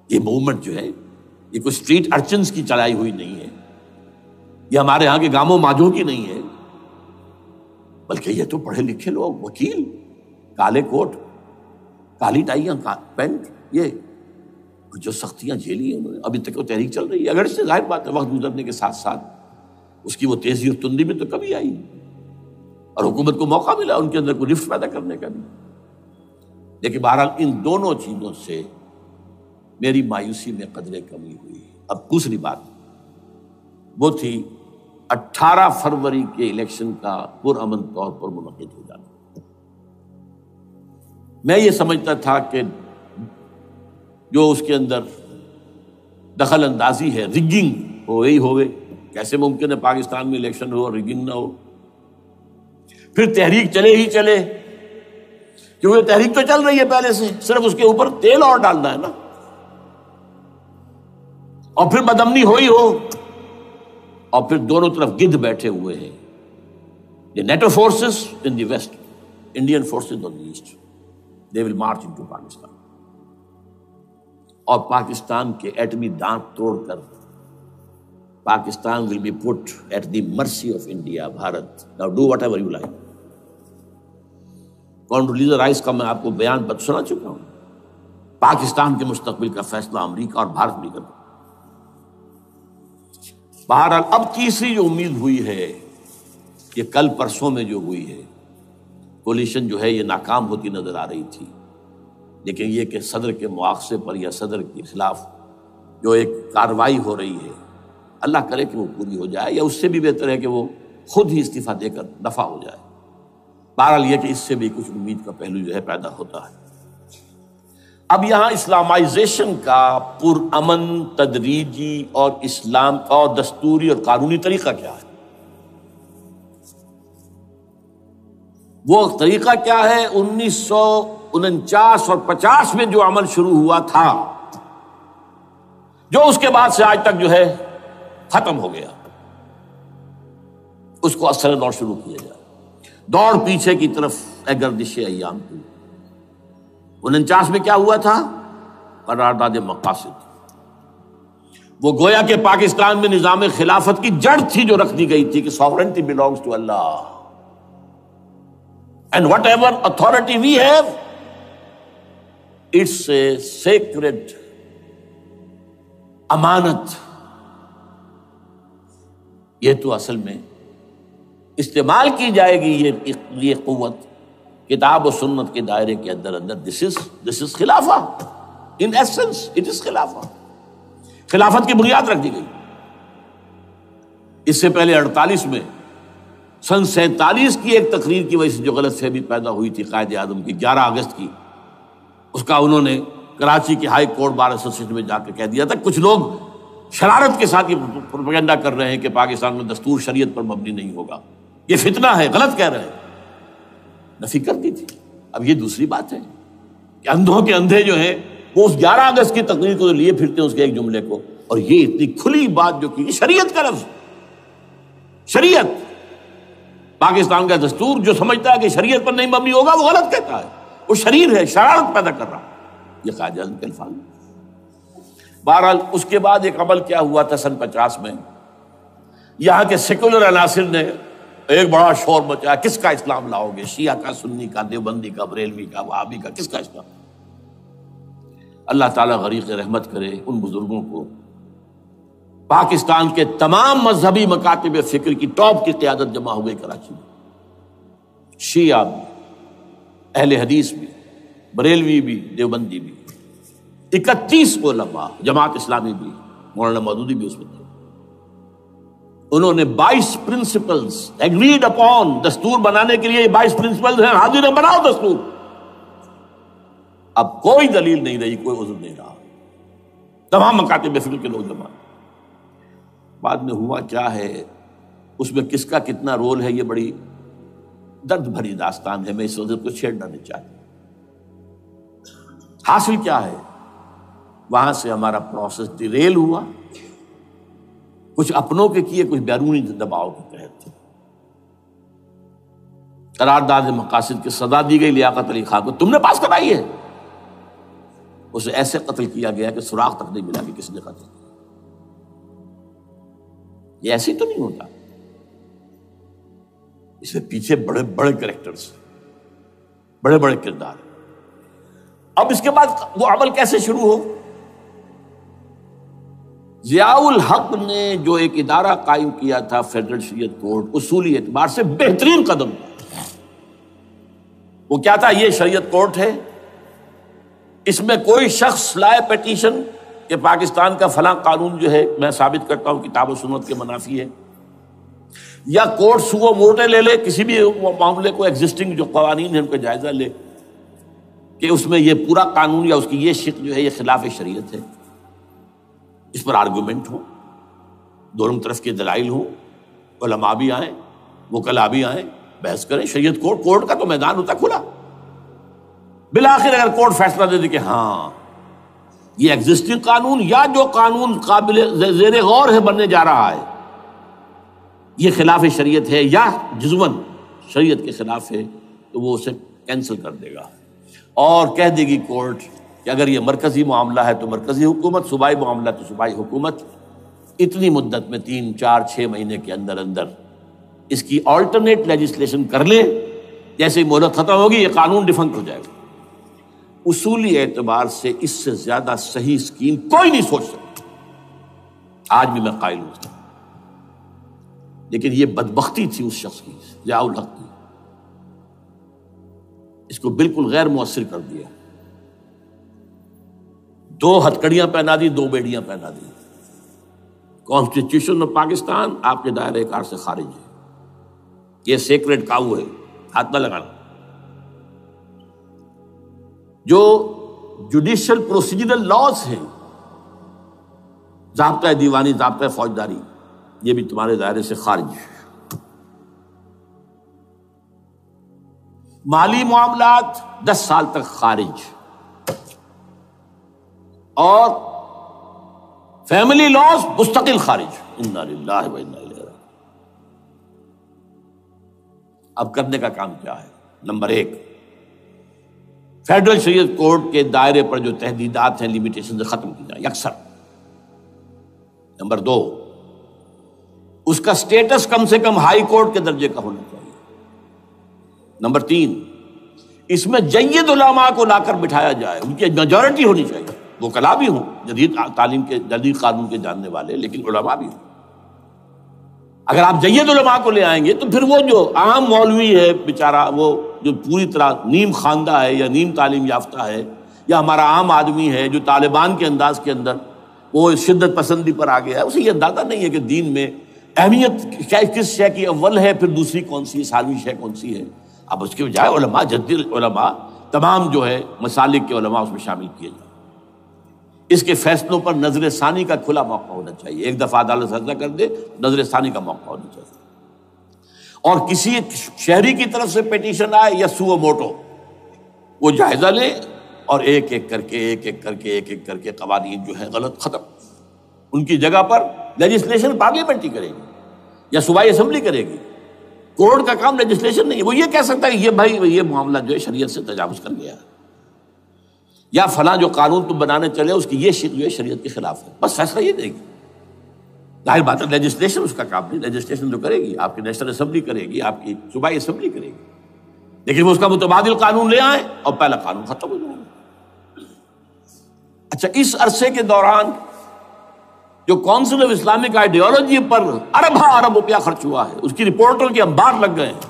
یہ موومنٹ جو ہے یہ کوئی اسٹریٹ ارچنز کی چلائی ہوئی نہیں ہے، یہ ہمارے ہاں کے گاموں ماجوں کی نہیں ہے، بلکہ یہ تو پڑھے لکھے لوگ، وکیل، کالے کوٹ، کالی ٹائیاں، پینٹ، یہ جو سختیاں جھیلی ہیں انہوں نے. ابھی تک وہ تحریک چل رہی ہے. اگر سے ظاہر بات ہے وقت گزرنے کے ساتھ ساتھ اس کی وہ تیزی اور تندی میں تو کمی آئی اور حکومت کو موقع ملا ان کے اندر کوئی رفت پیدا کرنے کا بھی. لیکن بہرحال ان دونوں چیزوں سے میری مایوسی میں قدرے کمی ہوئی. اب دوسری بات وہ تھی 18 فروری کے الیکشن کا پرامن طور پر منعقد ہو جانا. میں یہ سمجھتا تھا کہ جو اس کے اندر دخل اندازی ہے، رگنگ ہو گئی ہوئے. کیسے ممکن ہے پاکستان میں الیکشن ہو اور رگنگ نہ ہو؟ پھر تحریک چلے ہی چلے، کیونکہ تحریک تو چل رہی ہے پہلے سے، صرف اس کے اوپر تیل اور ڈالنا ہے نا. اور پھر بدامنی ہوئی ہو، اور پھر دونوں طرف گدھ بیٹھے ہوئے ہیں. The NATO forces in the west, Indian forces on the east. They will march into Pakistan. اور پاکستان کے ایٹمی دانت توڑ کر Pakistan will be put at the mercy of India, Bharat. Now do whatever you like. Condoleezza Rice کا میں آپ کو بیان سنا چکا ہوں. پاکستان کے مستقبل کا فیصلہ امریکہ اور بھارت بھی کرتا. بہرحال اب تیسری جو امید ہوئی ہے کہ کل پرسوں میں جو ہوئی ہے کولیشن جو ہے یہ ناکام ہوتی نظر آ رہی تھی. لیکن یہ کہ صدر کے مواخذے پر یا صدر کے خلاف جو ایک کارروائی ہو رہی ہے اللہ کرے کہ وہ پوری ہو جائے، یا اس سے بھی بہتر ہے کہ وہ خود ہی استعفیٰ دے کر دفع ہو جائے. بہرحال یہ کہ اس سے بھی کچھ امید کا پہلو جو ہے پیدا ہوتا ہے. اب یہاں اسلامائزیشن کا پرامن، تدریجی اور اسلام اور دستوری اور قانونی طریقہ کیا ہے؟ وہ طریقہ کیا ہے؟ 1949 اور 50 میں جو عمل شروع ہوا تھا، جو اس کے بعد سے آج تک جو ہے ختم ہو گیا، اس کو اثر دور شروع کیا جائے. دوڑ پیچھے کی طرف اے گردش ایام کی. 49 میں کیا ہوا تھا؟ قرارداد مقاصد. وہ گویا کہ پاکستان میں نظام خلافت کی جڑ تھی جو رکھ دی گئی تھی کہ sovereignty belongs to Allah and whatever authority we have it's a sacred امانت. یہ تو اصل میں استعمال کی جائے گی یہ قوت کتاب و سنت کے دائرے کے اندر. this is خلافہ. in essence it is خلافہ. خلافت کی بنیاد رکھ دی گئی. اس سے پہلے 48 میں سن 47 کی ایک تقریر کی وجہ سے جو غلط فہمی پیدا ہوئی تھی قائد اعظم کی 11 اگست کی، اس کا انہوں نے کراچی کی ہائی کورٹ بار ایسوسیشن میں جا کے کہہ دیا تھا. کچھ لوگ شرارت کے ساتھ یہ پروپیگنڈا کر رہے ہیں کہ پاکستان میں دستور شریعت پر مبنی نہیں ہوگا، یہ فتنہ ہے، غلط کہہ رہے ہیں. نفی کر دی تھی. اب یہ دوسری بات ہے کہ اندھوں کے اندھے جو ہیں وہ اس 11 اگست کی تقریر کو لیے پھرتے ہیں اس کے ایک جملے کو، اور یہ اتنی کھلی بات جو کی شریعت کا لفظ، شریعت، پاکستان کا دستور جو سمجھتا ہے کہ شریعت پر نہیں مبنی ہوگا وہ غلط کہتا ہے، وہ شریر ہے، شرارت پیدا کر رہا. یہ قائد اعظم کے الفاظ. بہرحال اس کے بعد ایک عمل کیا ہوا تھا سن 50 میں، یہاں کے سیکولر عناصر نے ایک بڑا شور مچایا، کس کا اسلام لاؤ گے؟ شیعہ کا، سنی کا، دیوبندی کا، بریلوی کا، وہابی کا، کس کا اسلام؟ اللہ تعالیٰ غریق رحمت کرے ان بزرگوں کو. پاکستان کے تمام مذہبی مکاتب فکر کی ٹاپ کی قیادت جمع ہو گئی کراچی میں. شیعہ بھی، اہل حدیث بھی، بریلوی بھی، دیوبندی بھی. 31 علماء، جماعت اسلامی بھی، مولانا مودودی بھی اس میں تھے. انہوں نے 22 پرنسپلز ایگریڈ اپون، دستور بنانے کے لیے 22 پرنسپلز ہیں، حاضر ہیں بناؤ دستور. اب کوئی دلیل نہیں رہی، کوئی عذر نہیں رہا، تمام مکاتب فکر کے لوگ جمع. بعد میں ہوا کیا ہے، اس میں کس کا کتنا رول ہے، یہ بڑی درد بھری داستان ہے، میں اس وجہ کو چھیڑنا نہیں چاہتا. حاصل کیا ہے، وہاں سے ہمارا پروسیس ڈیریل ہوا، کچھ اپنوں کے کیے، کچھ بیرونی دباؤ کے تحت. قرارداد مقاصد کی سزا دی گئی لیاقت علی خان کو، تم نے پاس کرائی ہے. اسے ایسے قتل کیا گیا کہ سراغ تک نہیں ملا کہ کس نے قتل کیا. یہ ایسے تو نہیں ہوتا، اس میں پیچھے بڑے بڑے کریکٹرز، بڑے بڑے کردار. اب اس کے بعد وہ عمل کیسے شروع ہو؟ ضیاء الحق نے جو ایک ادارہ قائم کیا تھا فیڈرل شریعت کورٹ، اصولی اعتبار سے بہترین قدم تھا. وہ کیا تھا؟ یہ شریعت کورٹ ہے، اس میں کوئی شخص لائے پیٹیشن کہ پاکستان کا فلاں قانون جو ہے میں ثابت کرتا ہوں کتاب و سنت کے منافی ہے، یا کورٹ سو موٹے لے لے کسی بھی معاملے کو، ایگزسٹنگ جو قوانین ہیں ان کا جائزہ لے کہ اس میں یہ پورا قانون یا اس کی یہ شق جو ہے یہ خلاف شریعت ہے. اس پر آرگومنٹ ہو، دونوں طرف کے دلائل ہوں، علماء بھی آئیں، وکلاء بھی آئیں، بحث کریں. شریعت کورٹ کا تو میدان ہوتا کھلا. بالآخر اگر کورٹ فیصلہ دے دے کہ ہاں یہ ایگزسٹنگ قانون یا جو قانون قابل زیر غور ہے بننے جا رہا ہے یہ خلاف شریعت ہے یا جزون شریعت کے خلاف ہے، تو وہ اسے کینسل کر دے گا اور کہہ دے گی کورٹ کہ اگر یہ مرکزی معاملہ ہے تو مرکزی حکومت، صوبائی معاملہ تو صوبائی حکومت، اتنی مدت میں 3 4 6 مہینے کے اندر اندر اس کی آلٹرنیٹ لیجسلیشن کر لے. جیسے ہی مہلت ختم ہوگی یہ قانون ڈیفنکٹ ہو جائے گا. اصولی اعتبار سے اس سے زیادہ صحیح اسکیم کوئی نہیں سوچ سکتا، آج بھی میں قائل ہوں. لیکن یہ بدبختی تھی اس شخص کی، ضیاء الحق کی، اس کو بالکل غیر مؤثر کر دیا. 2 ہتھکڑیاں پہنا دی، 2 بیڑیاں پہنا دی. کانسٹیٹیوشن آف پاکستان آپ کے دائرۂ کار سے خارج ہے، یہ سیکریٹ کاؤ ہے، ہاتھ نہ لگانا. جو جوڈیشل پروسیجرل لاز ہیں، ضابطۂ دیوانی، ضابطۂ فوجداری، یہ بھی تمہارے دائرے سے خارج ہے. مالی معاملات 10 سال تک خارج، اور فیملی لاز مستقل خارج. انا للہ و انا الیہ راجعون. اب کرنے کا کام کیا ہے؟ نمبر 1، فیڈرل شریعت کورٹ کے دائرے پر جو تحدیدات ہیں، لیمیٹیشن ختم کی جائیں یکسر. نمبر 2، اس کا سٹیٹس کم سے کم ہائی کورٹ کے درجے کا ہونا چاہیے. نمبر 3، اس میں جید علماء کو لا کر بٹھایا جائے، ان کی میجورٹی ہونی چاہیے. وکلاء بھی ہوں، جدید تعلیم کے، جدید قانون کے جاننے والے، لیکن علماء بھی ہوں. اگر آپ جید علماء کو لے آئیں گے تو پھر وہ جو عام مولوی ہے بیچارہ، وہ جو پوری طرح نیم خواندہ ہے یا نیم تعلیم یافتہ ہے، یا ہمارا عام آدمی ہے جو طالبان کے انداز کے اندر وہ شدت پسندی پر آ گیا ہے، اسے یہ اندازہ نہیں ہے کہ دین میں اہمیت کس شے کی اول ہے، پھر دوسری کون سی، ثانوی شے کون سی ہے. اب اس کے بجائے علماء، جدید علماء، تمام جو ہے مسالک کے علماء اس میں شامل کیے جائیں. اس کے فیصلوں پر نظر ثانی کا کھلا موقع ہونا چاہیے. ایک دفعہ عدالت فیصلہ کر دے، نظر ثانی کا موقع ہونا چاہیے. اور کسی شہری کی طرف سے پیٹیشن آئے یا سو موٹو، وہ جائزہ لے اور ایک ایک کر کے قوانین جو ہے غلط ختم. ان کی جگہ پر لیجسلیشن پارلیمنٹ ہی کرے گی یا صوبائی اسمبلی کرے گی. کورٹ کا کام لیجسلیشن نہیں ہے. وہ یہ کہہ سکتا ہے کہ یہ بھائی یہ معاملہ جو ہے شریعت سے تجاوز کر گیا ہے، یا فلاں جو قانون تم بنانے چلے اس کی یہ شق جو ہے شریعت کے خلاف ہے. بس فیصلہ یہ دے گی. ظاہر بات ہے لیجسلیشن اس کا کام نہیں، لیجسلیشن جو کرے گی آپ کی نیشنل اسمبلی کرے گی، آپ کی صوبائی اسمبلی کرے گی. لیکن وہ اس کا متبادل قانون لے آئیں اور پہلا قانون ختم ہو جائے گا. اچھا، اس عرصے کے دوران جو کونسل آف اسلامک آئیڈیالوجی پر ارب روپیہ خرچ ہوا ہے، اس کی رپورٹوں کے انبار لگ گئے ہیں،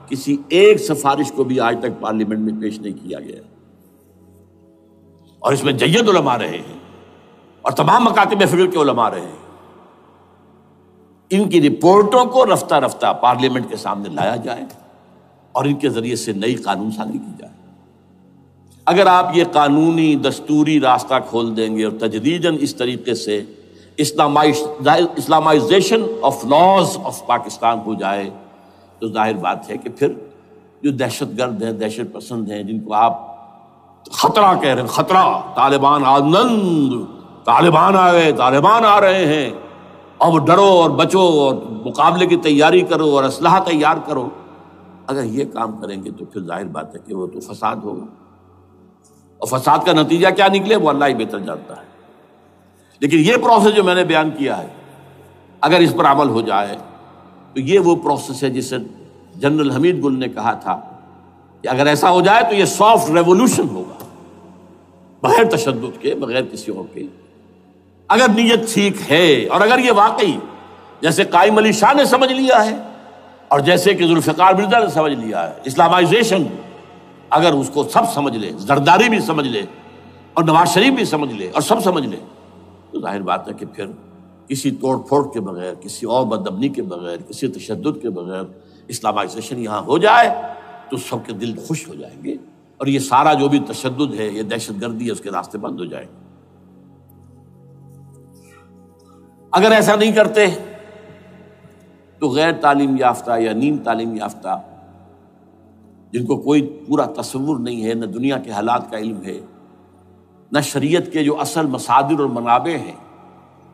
کسی ایک سفارش کو بھی آج تک پارلیمنٹ میں پیش نہیں کیا گیا. اور اس میں جید علماء رہے ہیں اور تمام مکاتب فکر کے علماء رہے ہیں. ان کی رپورٹوں کو رفتہ رفتہ پارلیمنٹ کے سامنے لایا جائے اور ان کے ذریعے سے نئی قانون سازی کی جائے۔ اگر آپ یہ قانونی دستوری راستہ کھول دیں گے اور تجدیداً اس طریقے سے Islamization of laws of Pakistan ہو جائے تو ظاہر بات ہے کہ پھر جو دہشت گرد ہیں، دہشت پسند ہیں، جن کو آپ خطرہ کہہ رہے ہیں، خطرہ، طالبان آنند، طالبان آ گئے، طالبان آ رہے ہیں، اب ڈرو اور بچو اور مقابلے کی تیاری کرو اور اسلحہ تیار کرو، اگر یہ کام کریں گے تو پھر ظاہر بات ہے کہ وہ تو فساد ہوگا، اور فساد کا نتیجہ کیا نکلے وہ اللہ ہی بہتر جانتا ہے۔ لیکن یہ پروسیس جو میں نے بیان کیا ہے، اگر اس پر عمل ہو جائے تو یہ وہ پروسیس ہے جسے جنرل حمید گل نے کہا تھا کہ اگر ایسا ہو جائے تو یہ سافٹ ریولوشن ہوگا، بغیر تشدد کے، بغیر کسی اور کے۔ اگر نیت ٹھیک ہے اور اگر یہ واقعی جیسے قائم علی شاہ نے سمجھ لیا ہے اور جیسے کہ ذوالفقار مرزا نے سمجھ لیا ہے، اسلامائزیشن اگر اس کو سب سمجھ لے، زرداری بھی سمجھ لے اور نواز شریف بھی سمجھ لے اور سب سمجھ لے، تو ظاہر بات ہے کہ پھر کسی توڑ پھوڑ کے بغیر، کسی اور بدامنی کے بغیر، کسی تشدد کے بغیر اسلامائزیشن یہاں ہو جائے تو سب کے دل خوش ہو جائیں گے اور یہ سارا جو بھی تشدد ہے، یہ دہشت گردی ہے، اس کے راستے بند ہو جائیں گے۔ اگر ایسا نہیں کرتے تو غیر تعلیم یافتہ یا نیم تعلیم یافتہ، جن کو کوئی پورا تصور نہیں ہے، نہ دنیا کے حالات کا علم ہے، نہ شریعت کے جو اصل مصادر اور منابع ہیں،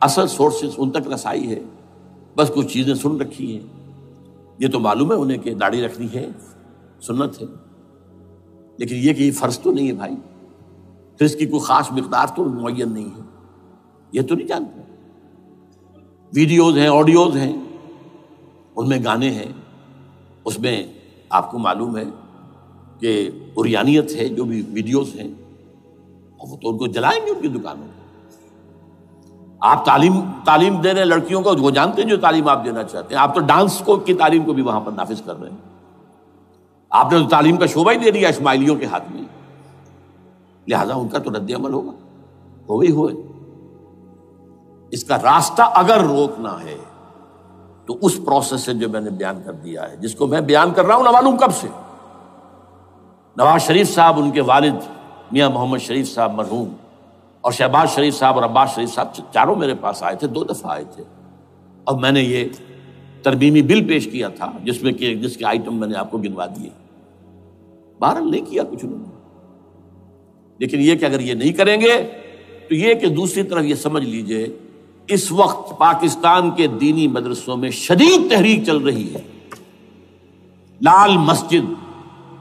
اصل سورسز، ان تک رسائی ہے، بس کچھ چیزیں سن رکھی ہیں۔ یہ تو معلوم ہے انہیں کہ داڑھی رکھنی ہے، سنت ہے، لیکن یہ کہ یہ فرض تو نہیں ہے بھائی، پھر اس کی کوئی خاص مقدار تو معین نہیں ہے، یہ تو نہیں جانتے۔ ویڈیوز ہیں، آڈیوز ہیں، ان میں گانے ہیں، اس میں آپ کو معلوم ہے کہ عریانیت ہے، جو بھی ویڈیوز ہیں، وہ تو ان کو جلائیں گے ان کی دکانوں میں۔ آپ تعلیم دے رہے ہیں لڑکیوں کو، وہ جانتے ہیں جو تعلیم آپ دینا چاہتے ہیں، آپ تو ڈانس کی تعلیم کو بھی وہاں پر نافذ کر رہے ہیں، آپ نے تو تعلیم کا شعبہ ہی دے دیا اسماعیلیوں کے ہاتھ میں، لہذا ان کا تو رد عمل ہوگا، ہوئے۔ اس کا راستہ اگر روکنا ہے تو اس پروسیس سے جو میں نے بیان کر دیا ہے، جس کو میں بیان کر رہا ہوں نہ معلوم کب سے، نواز شریف صاحب، ان کے والد میاں محمد شریف صاحب مرحوم، اور شہباز شریف صاحب اور عباس شریف صاحب چاروں میرے پاس آئے تھے، 2 دفعہ آئے تھے، اور میں نے یہ ترمیمی بل پیش کیا تھا جس کے آئٹم میں نے آپ کو گنوا دیے، بہرحال نہیں کیا کچھ انہوں نے۔ لیکن یہ کہ اگر یہ نہیں کریں گے تو یہ کہ دوسری طرف یہ سمجھ لیجئے اس وقت پاکستان کے دینی مدرسوں میں شدید تحریک چل رہی ہے۔ لال مسجد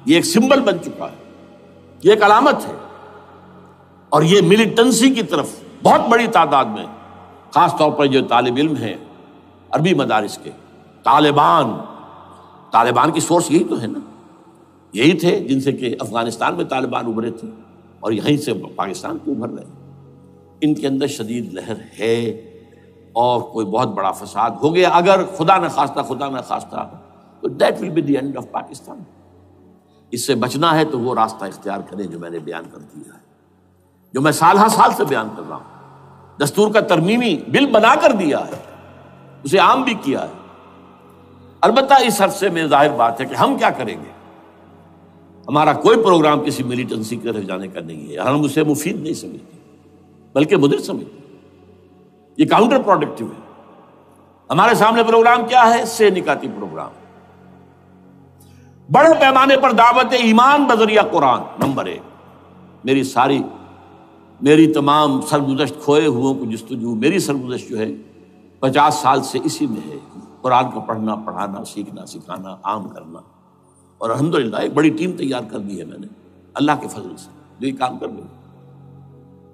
یہ ایک سمبل بن چکا ہے، یہ ایک علامت ہے، اور یہ ملیٹنسی کی طرف بہت بڑی تعداد میں، خاص طور پر جو طالب علم ہیں عربی مدارس کے، طالبان کی سورس یہی تو ہے نا، یہی تھے جن سے کہ افغانستان میں طالبان ابھرے تھے اور یہیں سے پاکستان کو ابھر رہے ہیں۔ ان کے اندر شدید لہر ہے اور کوئی بہت بڑا فساد ہو گیا اگر خدا نہ خواستہ تو that will be the end of Pakistan. اس سے بچنا ہے تو وہ راستہ اختیار کریں جو میں نے بیان کر دیا ہے، جو میں سال سے بیان کر رہا ہوں۔ دستور کا ترمیمی بل بنا کر دیا ہے، اسے عام بھی کیا ہے۔ البتہ اس عرصے میں ظاہر بات ہے کہ ہم کیا کریں گے، ہمارا کوئی پروگرام کسی ملیٹنسی کی طرف جانے کا نہیں ہے، ہم اسے مفید نہیں سمجھتے بلکہ مضر سمجھتے، یہ کاؤنٹر پروڈکٹیو ہے۔ ہمارے سامنے پروگرام کیا ہے؟ سے نکاتی پروگرام، بڑے پیمانے پر دعوت ایمان بذریعہ قرآن، نمبر 1۔ میری تمام سرگزشت کھوئے ہوئوں کو جستجو، میری سرگزشت جو ہے 50 سال سے اسی میں ہے، قرآن کا پڑھنا، پڑھانا، سیکھنا، سکھانا، عام کرنا، اور الحمدللہ ایک بڑی ٹیم تیار کر دی ہے میں نے اللہ کے فضل سے، جو یہ کام کر رہی ہے۔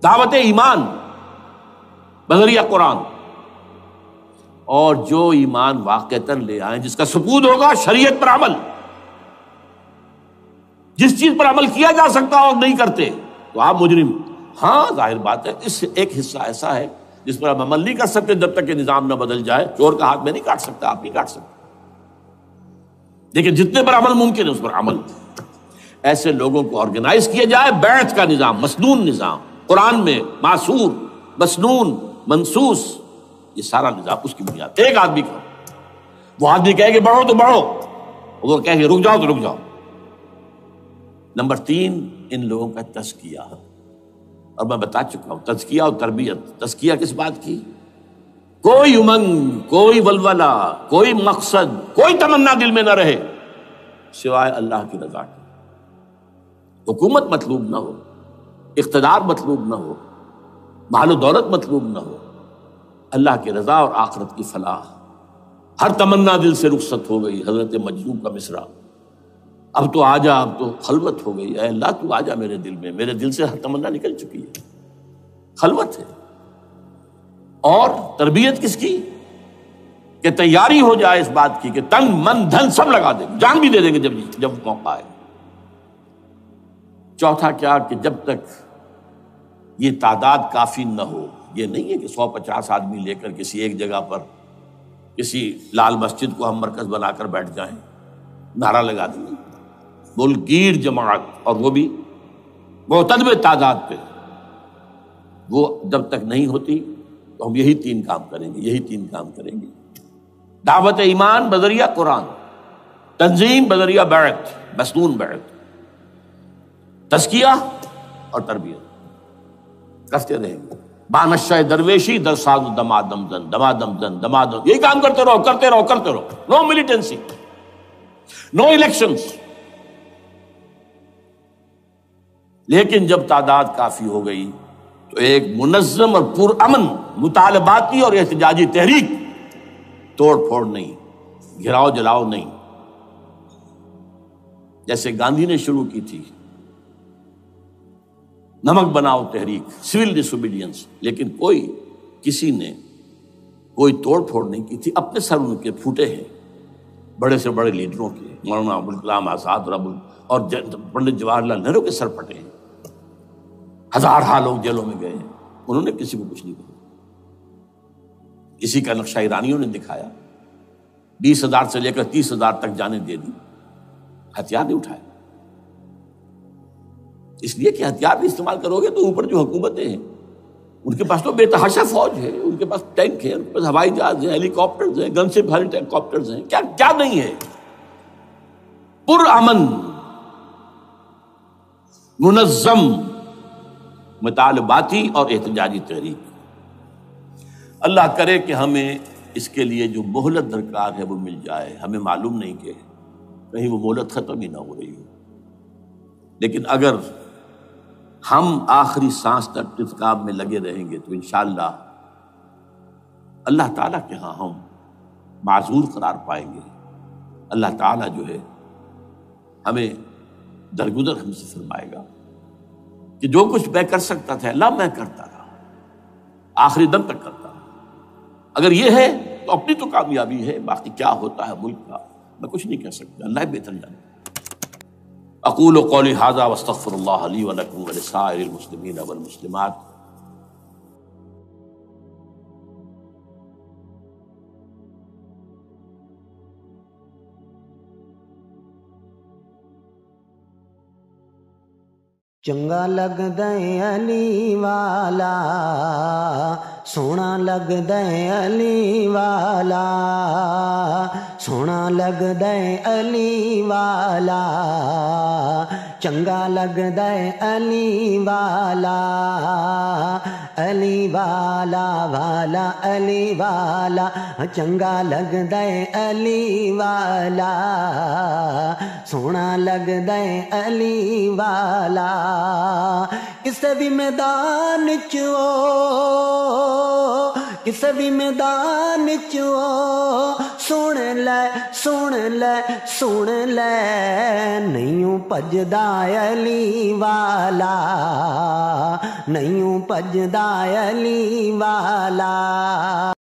دعوت ایمان بذریعہ قرآن، اور جو ایمان واقعتاً لے آئیں، جس کا ثبوت ہوگا شریعت پر عمل، جس چیز پر عمل کیا جا سکتا اور نہیں کرتے تو آپ مجرم۔ ہاں ظاہر بات ہے اس سے ایک حصہ ایسا ہے جس پر آپ عمل نہیں کر سکتے جب تک کہ نظام نہ بدل جائے، چور کا ہاتھ میں نہیں کاٹ سکتا، آپ نہیں کاٹ سکتے، لیکن جتنے پر عمل ممکن ہے اس پر عمل، ایسے لوگوں کو آرگنائز کیا جائے۔ بیعت کا نظام، مسنون نظام، قرآن میں معصور، مسنون، منصوص، یہ سارا نظام اس کی بنیاد، ایک آدمی کا وہ آدمی کہے کہ بڑھو تو بڑھو، وہ کہے کہ رک جاؤ تو رک جاؤ۔ نمبر 3، ان لوگوں کا تزکیہ، اور میں بتا چکا ہوں تزکیہ اور تربیت۔ تزکیہ کس بات کی؟ کوئی امنگ، کوئی ولولہ، کوئی مقصد، کوئی تمنا دل میں نہ رہے سوائے اللہ کی رضا کی۔ حکومت مطلوب نہ ہو، اقتدار مطلوب نہ ہو، مال و دولت مطلوب نہ ہو، اللہ کی رضا اور آخرت کی فلاح۔ ہر تمنا دل سے رخصت ہو گئی۔ حضرت مجنون کا مصرع، اب تو آ جا، اب تو خلوت ہو گئی، اے اللہ تو آ جا میرے دل میں، میرے دل سے ہر تمنا نکل چکی ہے، خلوت ہے۔ اور تربیت کس کی؟ کہ تیاری ہو جائے اس بات کی کہ تن من دھن سب لگا دیں گے، جان بھی دے دیں گے جب موقع آئے۔ چوتھا کیا؟ کہ جب تک یہ تعداد کافی نہ ہو، یہ نہیں ہے کہ 150 آدمی لے کر کسی ایک جگہ پر کسی لال مسجد کو ہم مرکز بنا کر بیٹھ جائیں، نعرہ لگا دیں گے، ملک گیر جماعت، اور وہ بھی معتدل تعداد پہ، وہ جب تک نہیں ہوتی تو ہم یہی 3 کام کریں گے، یہی 3 کام کریں گے۔ دعوت ایمان بذریعہ قرآن، تنظیم بذریعہ بیعت، مسنون بیعت، تزکیہ اور تربیت کرتے رہیں گے۔ بانشہ درویشی در ساز دمادم زن، دمادم زن، دمادم، یہی کام کرتے رہو، کرتے رہو، کرتے رہو۔ نو ملیٹنسی، نو الیکشنز۔ لیکن جب تعداد کافی ہو گئی تو ایک منظم اور پرامن مطالباتی اور احتجاجی تحریک، توڑ پھوڑ نہیں، گھراؤ جلاؤ نہیں، جیسے گاندھی نے شروع کی تھی، نمک بناؤ تحریک، سول ڈس اوبیڈینس، لیکن کسی نے کوئی توڑ پھوڑ نہیں کی تھی۔ اپنے سر ان کے پھوٹے ہیں بڑے سے بڑے لیڈروں کے، مولانا ابوالکلام آزاد اور پنڈت جواہر لال نہرو کے سر پھٹے ہیں، ہزارہ لوگ جیلوں میں گئے ہیں، انہوں نے کسی کو کچھ نہیں کہا۔ اسی کا نقشہ ایرانیوں نے دکھایا، 20,000 سے لے کر 30,000 تک جانیں دے دی، ہتھیار نہیں اٹھائے، اس لیے کہ ہتھیار بھی استعمال کرو گے تو اوپر جو حکومتیں ہیں ان کے پاس تو بے تحاشا فوج ہے، ان کے پاس ٹینک ہے، ان کے پاس ہوائی جہاز ہیں، ہیلی کاپٹرز ہیں، گن شپ ہیلی کاپٹرز ہیں، کیا کیا نہیں ہے۔ پرامن منظم مطالباتی اور احتجاجی تحریک۔ اللہ کرے کہ ہمیں اس کے لیے جو مہلت درکار ہے وہ مل جائے۔ ہمیں معلوم نہیں کہ کہیں وہ مہلت ختم ہی نہ ہو رہی ہو، لیکن اگر ہم آخری سانس تک اس کام میں لگے رہیں گے تو انشاءاللہ اللہ تعالیٰ کے ہاں ہم معذور قرار پائیں گے۔ اللہ تعالیٰ جو ہے ہمیں درگزر ہم سے فرمائے گا کہ جو کچھ میں کر سکتا تھا اللہ میں کرتا رہا، آخری دم تک کرتا رہا۔ اگر یہ ہے تو اپنی تو کامیابی ہے، باقی کیا ہوتا ہے ملک کا میں کچھ نہیں کہہ سکتا، اللہ بہتر جانے۔ اقول قولی ھذا واستغفر اللہ لی ولکم ولسائر المسلمین والمسلمات۔ چنگا لگدا ہے علی والا، سونا لگدا ہے علی والا، سونا لگدا ہے علی والا، چنگا لگدا ہے علی والا، علی والا والا علی والا، چنگا لگدا ہے علی والا، سونا لگدا ہے علی والا۔ کسے بھی میدان چو، کسے بھی میدان چو، سن لے سن لے سن لے، نہیں بھجدا علی والا، نہیں بھجدا علی والا۔